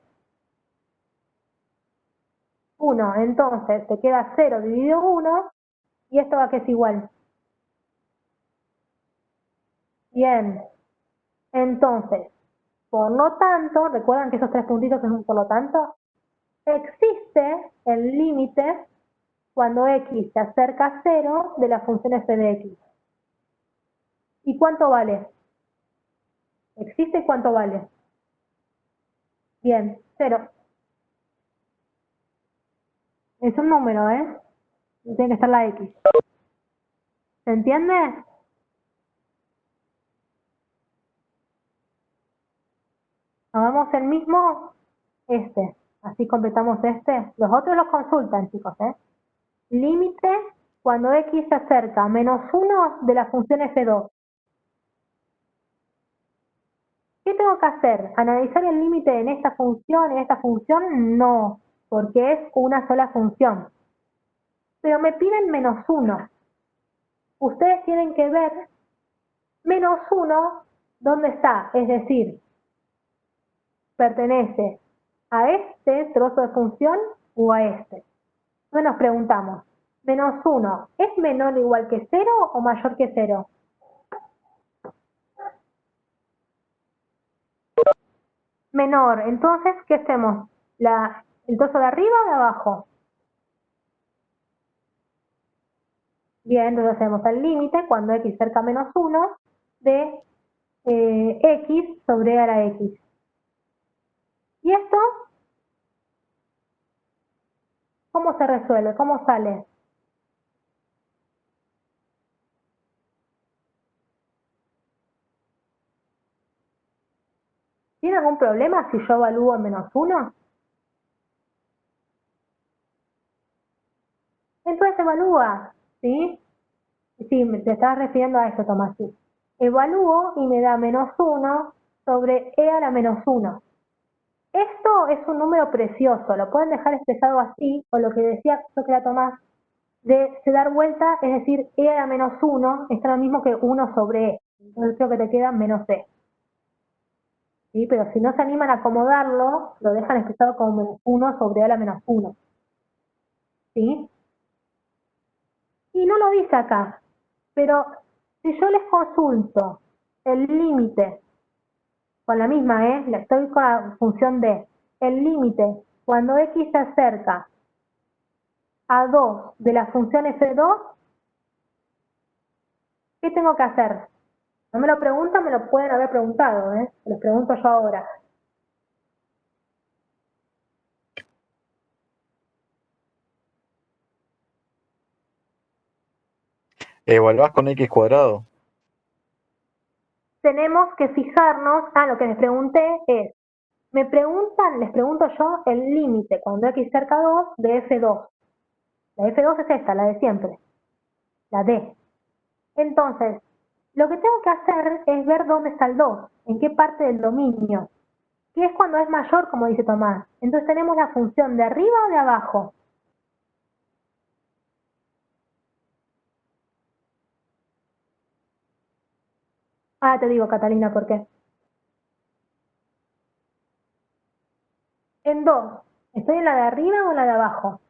1. Entonces te queda 0 dividido 1. ¿Y esto a qué es igual? Bien. Entonces, por lo tanto, ¿recuerdan que esos tres puntitos es un por lo tanto? Existe el límite cuando x se acerca a 0 de la función f de x. ¿Y cuánto vale? ¿Existe cuánto vale? Bien, 0. Es un número, ¿eh? Tiene que estar la x. ¿Se entiende? Hagamos el mismo, así completamos este. Los otros los consultan, chicos, ¿eh? Límite cuando x se acerca a -1 de la función f2. ¿Qué tengo que hacer? ¿Analizar el límite en esta función, en esta función? No, porque es una sola función. Pero me piden -1. Ustedes tienen que ver -1 dónde está, es decir, pertenece a este trozo de función o a este. Entonces nos preguntamos, -1, ¿es menor o igual que 0 o mayor que 0? Menor, entonces, ¿qué hacemos? ¿El trozo de arriba o de abajo? Bien, entonces hacemos el límite cuando x cerca a -1 de x sobre a la x. ¿Y esto cómo se resuelve? ¿Cómo sale? ¿Tiene algún problema si yo evalúo en -1? Entonces evalúa, ¿sí? Sí, te estás refiriendo a esto, Tomás, sí. Evalúo y me da -1 sobre e a la -1. Esto es un número precioso, lo pueden dejar expresado así, o lo que decía, creo que era Tomás, de dar vuelta, es decir, e a la -1 está lo mismo que 1 sobre e. Entonces creo que te queda -e. ¿Sí? Pero si no se animan a acomodarlo, lo dejan expresado como -1 sobre a la -1. ¿Sí? Y no lo dice acá, pero si yo les consulto el límite, con la misma, estoy con la función de el límite cuando x se acerca a 2 de la función f2, ¿qué tengo que hacer? No me lo preguntan, me lo pueden haber preguntado, los pregunto yo ahora. ¿Evaluás con x cuadrado? Tenemos que fijarnos, lo que les pregunté es, me preguntan, les pregunto yo el límite cuando x cerca a 2 de f2. La f2 es esta, la de siempre, la d. Entonces, lo que tengo que hacer es ver dónde está el 2, en qué parte del dominio, que es cuando es mayor, como dice Tomás. Entonces tenemos la función de arriba o de abajo. Ahora te digo, Catalina, por qué. En 2, ¿estoy en la de arriba o en la de abajo?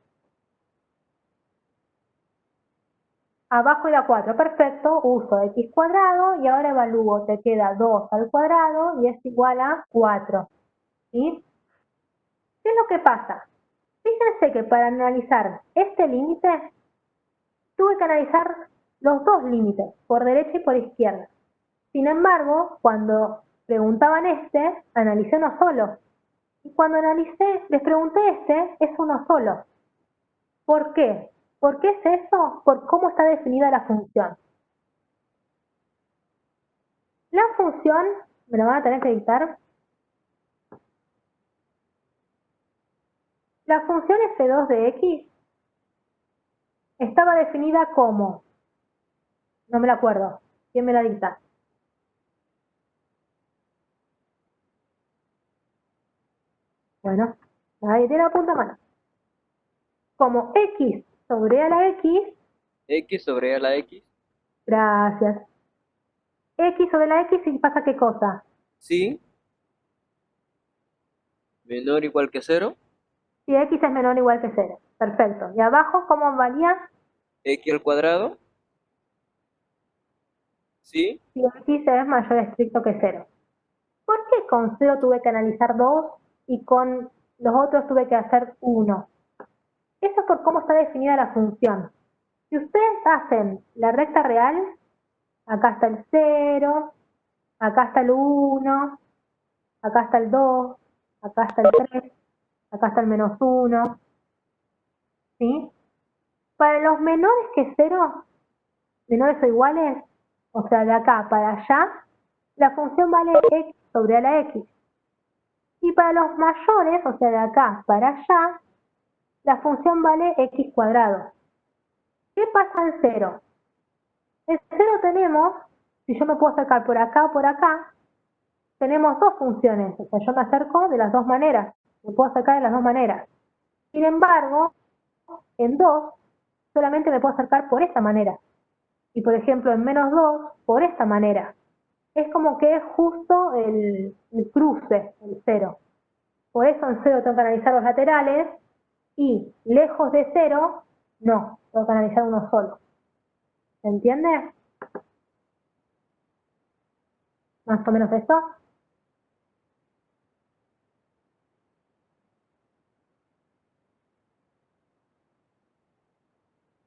Abajo y la 4, perfecto, uso x cuadrado y ahora evalúo, te queda 2 al cuadrado y es igual a 4. ¿Sí? ¿Qué es lo que pasa? Fíjense que para analizar este límite, tuve que analizar los dos límites, por derecha y por izquierda. Sin embargo, cuando preguntaban analicé uno solo. Y cuando les pregunté es uno solo. ¿Por qué? ¿Por qué es eso? Por cómo está definida la función. La función, me lo van a tener que dictar. La función f2 de x estaba definida como, no me la acuerdo, ¿quién me la dicta? Bueno, nadie tiene la punta a mano. Como x sobre a la x X sobre a la X. Gracias. X sobre la X, ¿y pasa qué cosa? Sí, menor o igual que 0, Si X es menor o igual que 0. Perfecto. ¿Y abajo cómo varía? x al cuadrado, sí, Si X es mayor estricto que 0. ¿Por qué con 0 tuve que analizar 2 y con los otros tuve que hacer 1? Eso es por cómo está definida la función. Si ustedes hacen la recta real, acá está el 0, acá está el 1, acá está el 2, acá está el 3, acá está el menos 1, ¿sí? Para los menores que 0, menores o iguales, o sea, de acá para allá, la función vale x sobre a la x. Y para los mayores, o sea, de acá para allá, la función vale x cuadrado. ¿Qué pasa en 0? En 0 tenemos, si yo me puedo acercar por acá o por acá, tenemos dos funciones. O sea, yo me acerco de las dos maneras. Me puedo acercar de las dos maneras. Sin embargo, en 2 solamente me puedo acercar por esta manera. Y por ejemplo, en menos 2 por esta manera. Es como que es justo el cruce, el 0. Por eso en 0 tengo que analizar los laterales y lejos de 0, no, tengo que analizar uno solo. ¿Se entiende? Más o menos eso.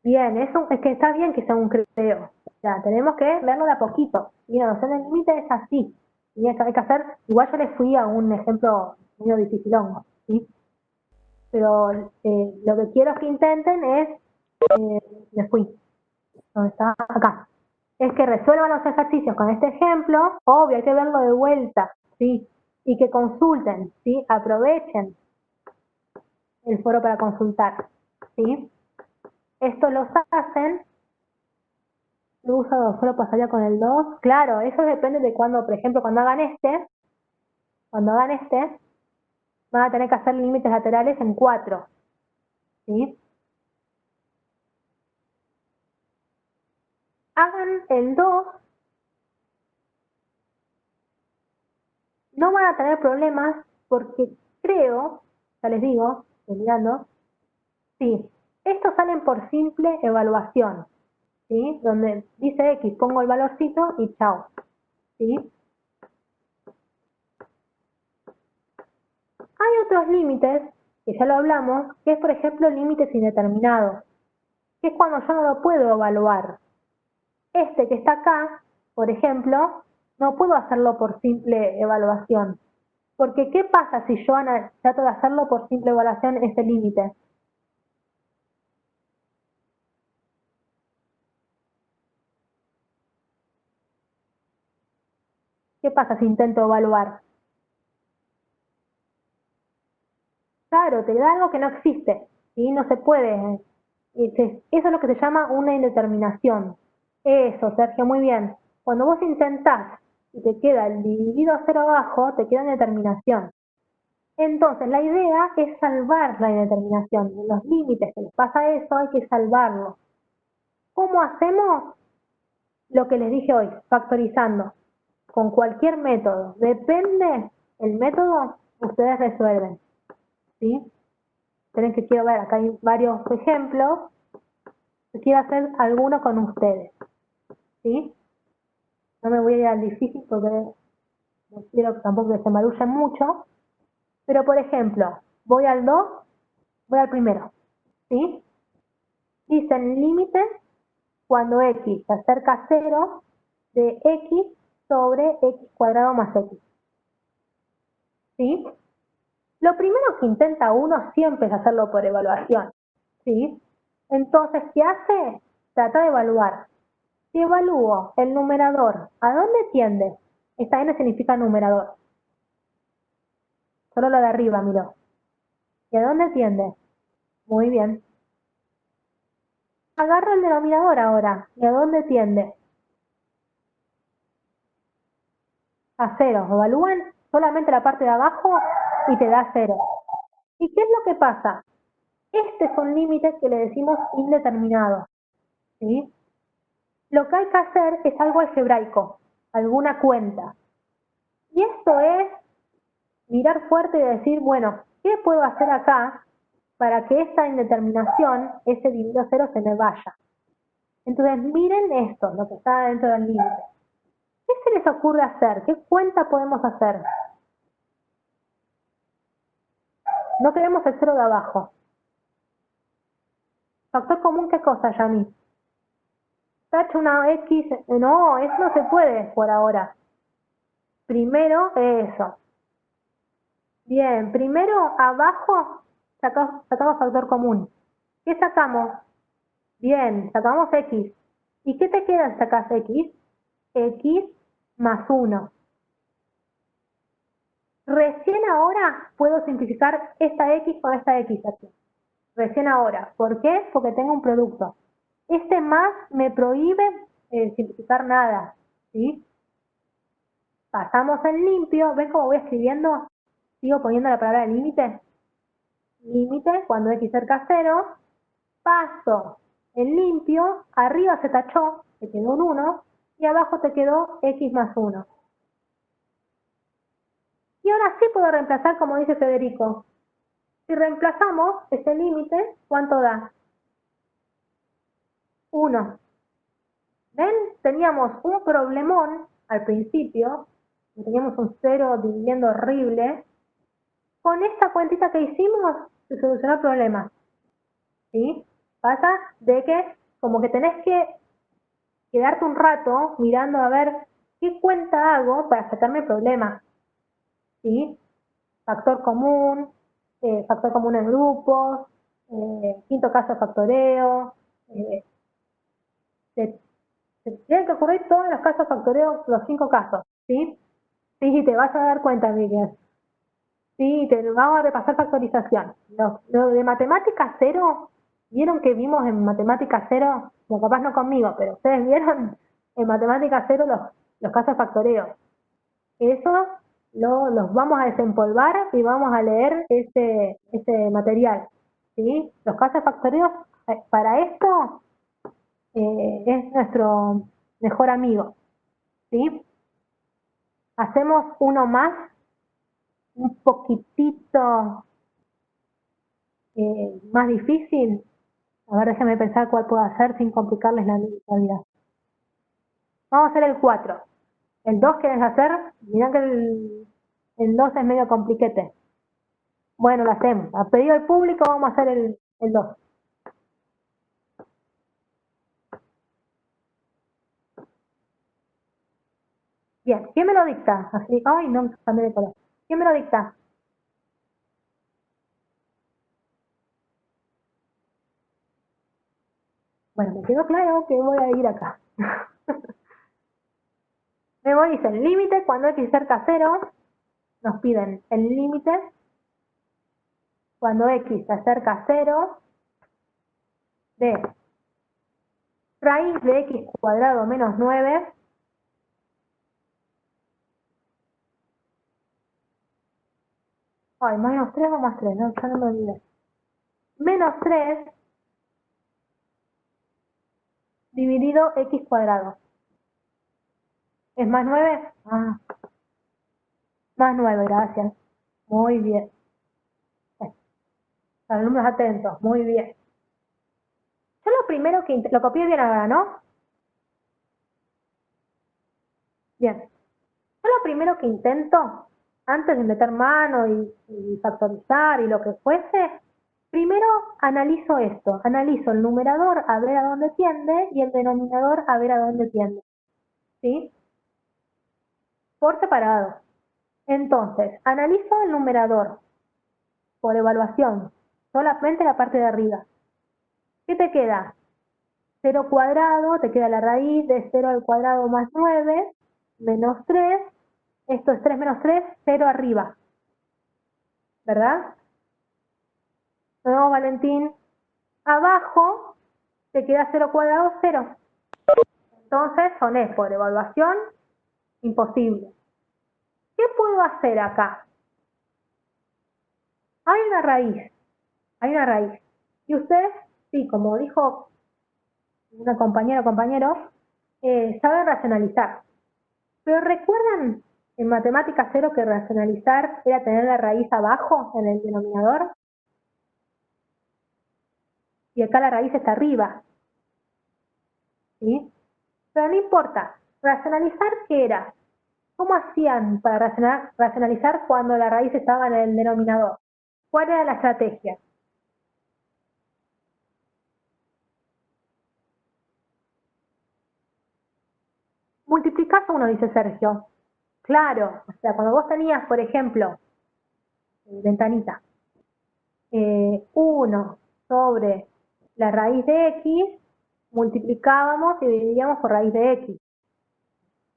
Bien, eso es que está bien que sea un creo. O sea, tenemos que verlo de a poquito. Y la noción del límite es así. Y hay que hacer, igual yo les fui a un ejemplo medio dificilongo, ¿sí? Pero lo que quiero que intenten es, me fui, donde está acá, es que resuelvan los ejercicios con este ejemplo. Obvio, hay que verlo de vuelta, ¿sí? Y que consulten, ¿sí? Aprovechen el foro para consultar, ¿sí? Esto los hacen. Yo uso solo pasaría con el 2. Claro, eso depende de cuando, por ejemplo, cuando hagan este, van a tener que hacer límites laterales en 4, ¿sí? Hagan el 2, no van a tener problemas porque creo, ya les digo, estoy mirando, sí, estos salen por simple evaluación, ¿sí? Donde dice X, pongo el valorcito y chao, ¿sí? Hay otros límites, que ya lo hablamos, que es por ejemplo límites indeterminados, que es cuando yo no lo puedo evaluar. Este que está acá, por ejemplo, no puedo hacerlo por simple evaluación. Porque ¿qué pasa si yo trato de hacerlo por simple evaluación ese límite? ¿Qué pasa si intento evaluar? Claro, te da algo que no existe, ¿sí? No se puede. Eso es lo que se llama una indeterminación. Eso, Sergio, muy bien. Cuando vos intentás y te queda el dividido a cero abajo, te queda una indeterminación. Entonces, la idea es salvar la indeterminación. En los límites que les pasa eso, hay que salvarlo. ¿Cómo hacemos? Lo que les dije hoy, factorizando. Con cualquier método. Depende el método, ustedes resuelven. ¿Sí? Tienen que quiero ver, acá hay varios ejemplos. Quiero hacer alguno con ustedes. ¿Sí? No me voy a ir al difícil porque no quiero tampoco que se marullen mucho. Pero, por ejemplo, voy al 2, voy al primero. ¿Sí? Dicen límite cuando x se acerca a 0 de x sobre x cuadrado más x. ¿Sí? Lo primero que intenta uno siempre es hacerlo por evaluación. ¿Sí? Entonces, ¿qué hace? Trata de evaluar. Si evalúo el numerador, ¿a dónde tiende? Esta n significa numerador. Solo lo de arriba, miró. ¿Y a dónde tiende? Muy bien. Agarro el denominador ahora. ¿Y a dónde tiende? A 0. Evalúan solamente la parte de abajo y te da 0. ¿Y qué es lo que pasa? Este es un límite que le decimos indeterminado. ¿Sí? lo que hay que hacer es algo algebraico, alguna cuenta. Y esto es mirar fuerte y decir, bueno, ¿qué puedo hacer acá para que esta indeterminación, ese dividido cero, se me vaya? Entonces miren esto, lo que está dentro del límite. ¿Qué se les ocurre hacer? ¿Qué cuenta podemos hacer? No queremos el cero de abajo. Factor común, ¿qué cosa, Yami? Tacho una X. No, eso no se puede por ahora. Primero eso. Bien, primero abajo sacamos factor común. ¿Qué sacamos? Bien, sacamos X. ¿Y qué te queda si sacas X? X más 1. Recién ahora puedo simplificar esta X con esta X aquí. Recién ahora. ¿Por qué? Porque tengo un producto. Este más me prohíbe simplificar nada. ¿Sí? Pasamos en limpio. ¿Ven cómo voy escribiendo? Sigo poniendo la palabra límite. Límite, cuando X cerca a 0. Paso en limpio. Arriba se tachó, te quedó un 1. Y abajo te quedó X más 1. Y ahora sí puedo reemplazar como dice Federico. Si reemplazamos ese límite, ¿cuánto da? 1. ¿Ven? Teníamos un problemón al principio. Teníamos un 0 dividiendo horrible. Con esta cuentita que hicimos, se solucionó el problema. ¿Sí? Pasa de que como que tenés que quedarte un rato mirando a ver qué cuenta hago para sacarme el problema. ¿Sí? Factor común en grupos, quinto caso de factoreo. Se tienen que ocurrir todos los casos de factoreo, los 5 casos. ¿Sí? Sí, te vas a dar cuenta, Miguel. Sí, te vamos a repasar factorización. Lo de matemática cero, ¿vieron que vimos en matemática cero? No, capaz no conmigo, pero ustedes vieron en matemática cero los casos de factoreo. Eso los vamos a desempolvar y vamos a leer ese material. ¿Sí? Los casos de factoreo, para esto, es nuestro mejor amigo. ¿Sí? Hacemos uno más, un poquitito más difícil. A ver, déjenme pensar cuál puedo hacer sin complicarles la vida. Vamos a hacer el 4. ¿El 2 quieres hacer? Mirá que el 2 es medio compliquete. Bueno, lo hacemos. A pedido del público vamos a hacer el 2. Bien, ¿quién me lo dicta? Así, ay, no, cambié de color. ¿Quién me lo dicta? Bueno, me quedó claro que voy a ir acá. Memoricen, límite cuando X cerca a 0, nos piden el límite cuando X se acerca a 0 de raíz de X cuadrado menos 9 ay, menos 3 o más 3, no, ya no me olvidé. Menos 3 dividido X cuadrado. ¿Es más 9? Ah, más 9, gracias. Muy bien. Alumnos atentos, muy bien. Yo lo primero que lo copié bien ahora, ¿no? Bien. Yo lo primero que intento, antes de meter mano y factorizar y lo que fuese, primero analizo esto. Analizo el numerador a ver a dónde tiende y el denominador a ver a dónde tiende. ¿Sí? Por separado. Entonces, analizo el numerador por evaluación, solamente la parte de arriba. ¿Qué te queda? 0 cuadrado, te queda la raíz de 0 al cuadrado más 9, menos 3, esto es 3 menos 3, 0 arriba, ¿verdad? Luego, Valentín, abajo te queda 0 cuadrado, 0. Entonces, son por evaluación, imposible. ¿Qué puedo hacer acá? Hay una raíz. Y usted, sí, como dijo una compañera o compañero, saben racionalizar. Pero ¿recuerdan en matemática cero que racionalizar era tener la raíz abajo en el denominador? Y acá la raíz está arriba. ¿Sí? Pero no importa. ¿Racionalizar qué era? ¿Cómo hacían para racionalizar cuando la raíz estaba en el denominador? ¿Cuál era la estrategia? Multiplicás a uno, dice Sergio. Claro, o sea, cuando vos tenías, por ejemplo, ventanita, 1 sobre la raíz de x, multiplicábamos y dividíamos por raíz de x.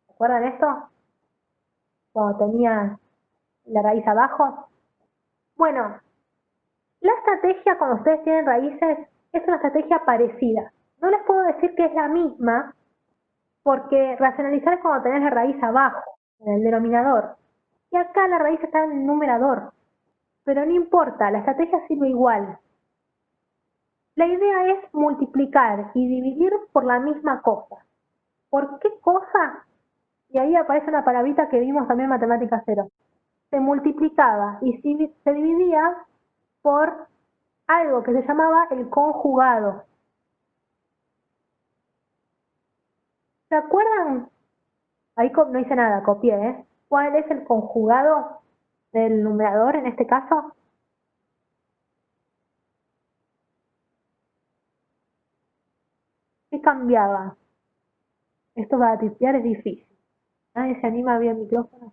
¿Recuerdan esto? Cuando tenías la raíz abajo. Bueno, la estrategia cuando ustedes tienen raíces es una estrategia parecida. No les puedo decir que es la misma, porque racionalizar es cuando tenés la raíz abajo, en el denominador. Y acá la raíz está en el numerador. Pero no importa, la estrategia sirve igual. La idea es multiplicar y dividir por la misma cosa. ¿Por qué cosa? Y ahí aparece una palabrita que vimos también en Matemática Cero. Se multiplicaba y se dividía por algo que se llamaba el conjugado. ¿Se acuerdan? Ahí no hice nada, copié, ¿eh? ¿Cuál es el conjugado del numerador en este caso? ¿Qué cambiaba? Esto para tipear es difícil. ¿Nadie se anima a abrir el micrófono?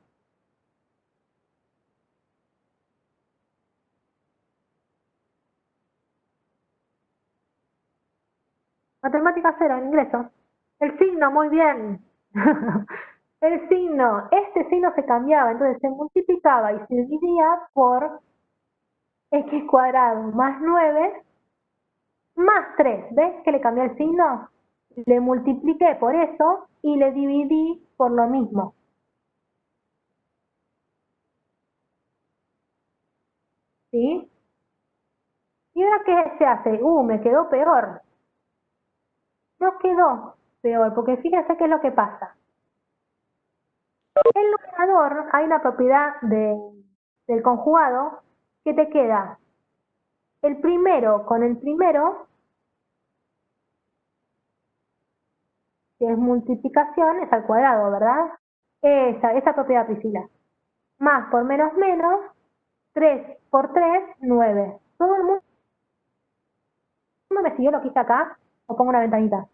Matemática cero, en ingreso. El signo, muy bien. El signo, este signo se cambiaba, entonces se multiplicaba y se dividía por x cuadrado más 9 más 3. ¿Ves que le cambié el signo? Le multipliqué por eso y le dividí por lo mismo. ¿Sí? ¿Y ahora qué se hace? Me quedó peor. No quedó peor, porque fíjense qué es lo que pasa. El numerador, hay una propiedad del conjugado que te queda el primero con el primero, que es multiplicación, es al cuadrado, ¿verdad? Esa propiedad, Priscila. Más por menos menos, 3 por 3, 9. ¿Todo el mundo me siguió lo que hice acá? O pongo una ventanita.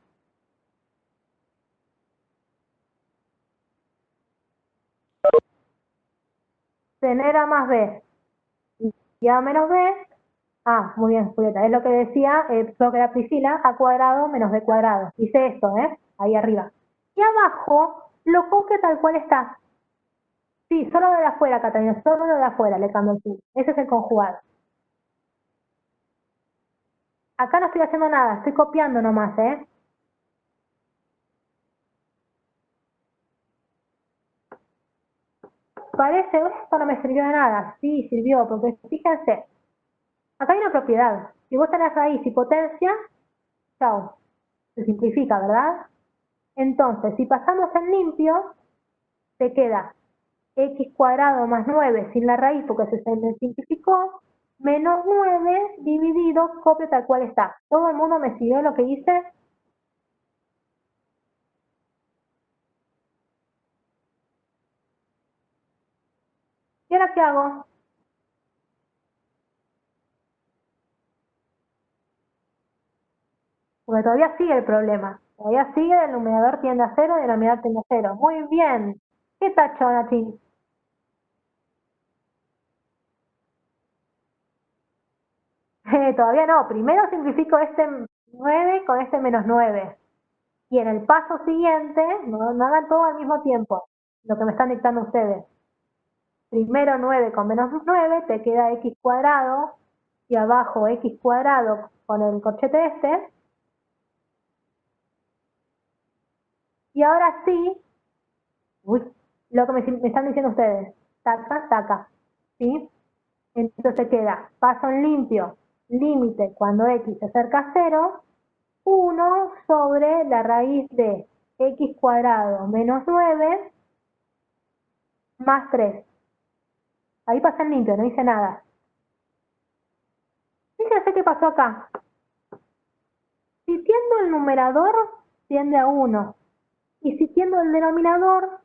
Tener A más B y A menos B. Muy bien, Julieta. Es lo que decía, creo que era Priscila, A cuadrado menos B cuadrado. Hice esto, ahí arriba. Y abajo lo copio tal cual está. Sí, solo de afuera, Catalina, solo de afuera le cambio el signo. Ese es el conjugado. Acá no estoy haciendo nada, estoy copiando nomás, Parece, esto no me sirvió de nada. Sí, sirvió, porque fíjense, acá hay una propiedad. Si vos tenés raíz y potencia, chao, se simplifica, ¿verdad? Entonces, si pasamos en limpio, te queda x cuadrado más 9 sin la raíz porque se simplificó, menos 9 dividido, copio tal cual está. ¿Todo el mundo me siguió lo que hice? ¿Y ahora qué hago? Porque todavía sigue el problema. Todavía sigue, el numerador tiende a 0, el denominador tiende a 0. Muy bien. ¿Qué tacho, Natín? Todavía no. Primero simplifico este 9 con este menos 9. Y en el paso siguiente, no hagan todo al mismo tiempo, lo que me están dictando ustedes. Primero 9 con menos 9, te queda x cuadrado, y abajo x cuadrado con el corchete este. Y ahora sí, lo que me están diciendo ustedes, taca, taca, ¿sí? Entonces queda paso en limpio, límite cuando x se acerca a 0, 1 sobre la raíz de x cuadrado menos 9 más 3. Ahí pasa en limpio, no hice nada. Fíjense qué pasó acá. Si tiendo el numerador, tiende a 1. Y si tiendo el denominador,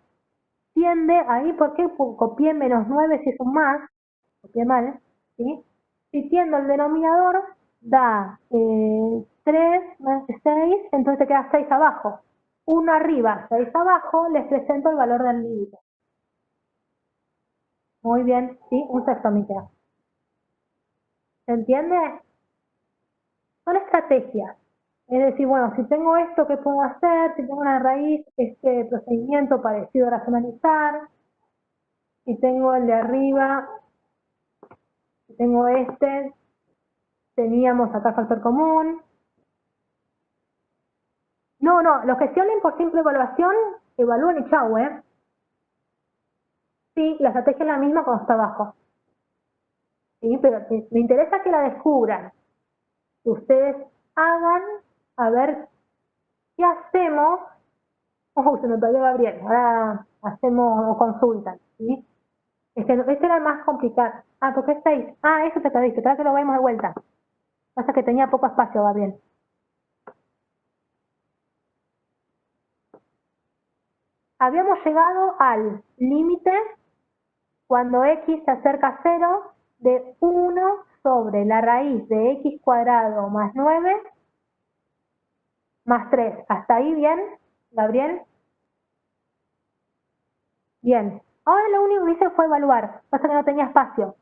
tiende ahí, ¿por qué copié menos 9 si es un más? Copié mal, ¿sí? Si tiendo el denominador, da 3 más 6, entonces te queda 6 abajo. 1 arriba, 6 abajo, les presento el valor del límite. Muy bien, ¿sí? Un sexto me queda. ¿Se entiende? Son estrategias. Es decir, bueno, si tengo esto, ¿qué puedo hacer? Si tengo una raíz, este procedimiento parecido a racionalizar. Si tengo el de arriba, si tengo este, teníamos acá factor común. No, los que se hablen por simple evaluación, evalúen y chau, ¿eh? Sí, la estrategia es la misma cuando está abajo. Sí, pero me interesa que la descubran. Que ustedes hagan, a ver, ¿qué hacemos? Se me perdió Gabriel, ahora hacemos o consultan, ¿sí? Este era el más complicado. Ah, ¿por qué estáis? Ah, eso te perdiste, espera que lo vemos de vuelta. Pasa que tenía poco espacio, Gabriel. Habíamos llegado al límite cuando x se acerca a 0 de 1 sobre la raíz de x cuadrado más 9 más 3. ¿Hasta ahí bien, Gabriel? Bien. Ahora lo único que hice fue evaluar. Pasa que no tenía espacio.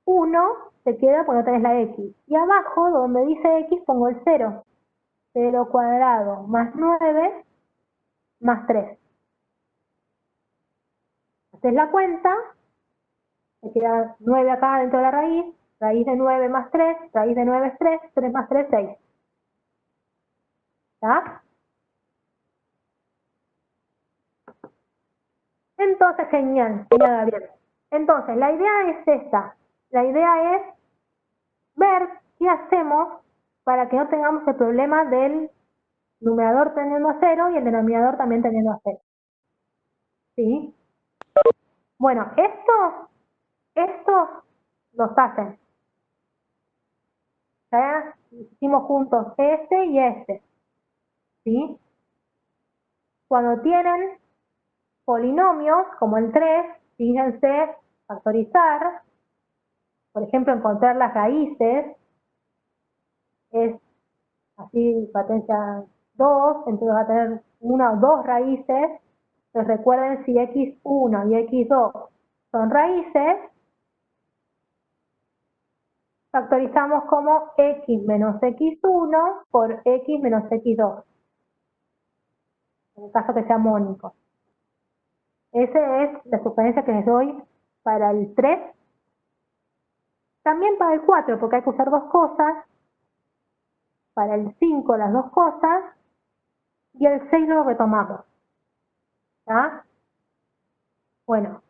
1 se queda porque no tenés la x. Y abajo, donde dice x, pongo el 0. 0 cuadrado más 9 más 3. Haces la cuenta, me queda 9 acá dentro de la raíz de 9 más 3, raíz de 9 es 3, 3 más 3, 6. ¿Está? Entonces, genial, Gabriel. Entonces, la idea es esta. La idea es ver qué hacemos para que no tengamos el problema del numerador teniendo a 0 y el denominador también teniendo a 0. ¿Sí? Bueno, estos los hacen. Ya hicimos juntos este y este. ¿Sí? Cuando tienen polinomios, como el 3, fíjense, factorizar, por ejemplo, encontrar las raíces, es así, potencia 2, entonces va a tener una o dos raíces. Entonces recuerden, si x1 y x2 son raíces, factorizamos como x menos x1 por x menos x2, en el caso que sea mónico. Esa es la sugerencia que les doy para el 3. También para el 4, porque hay que usar dos cosas. Para el 5 las dos cosas. Y el 6 lo retomamos. ¿Está? Bueno,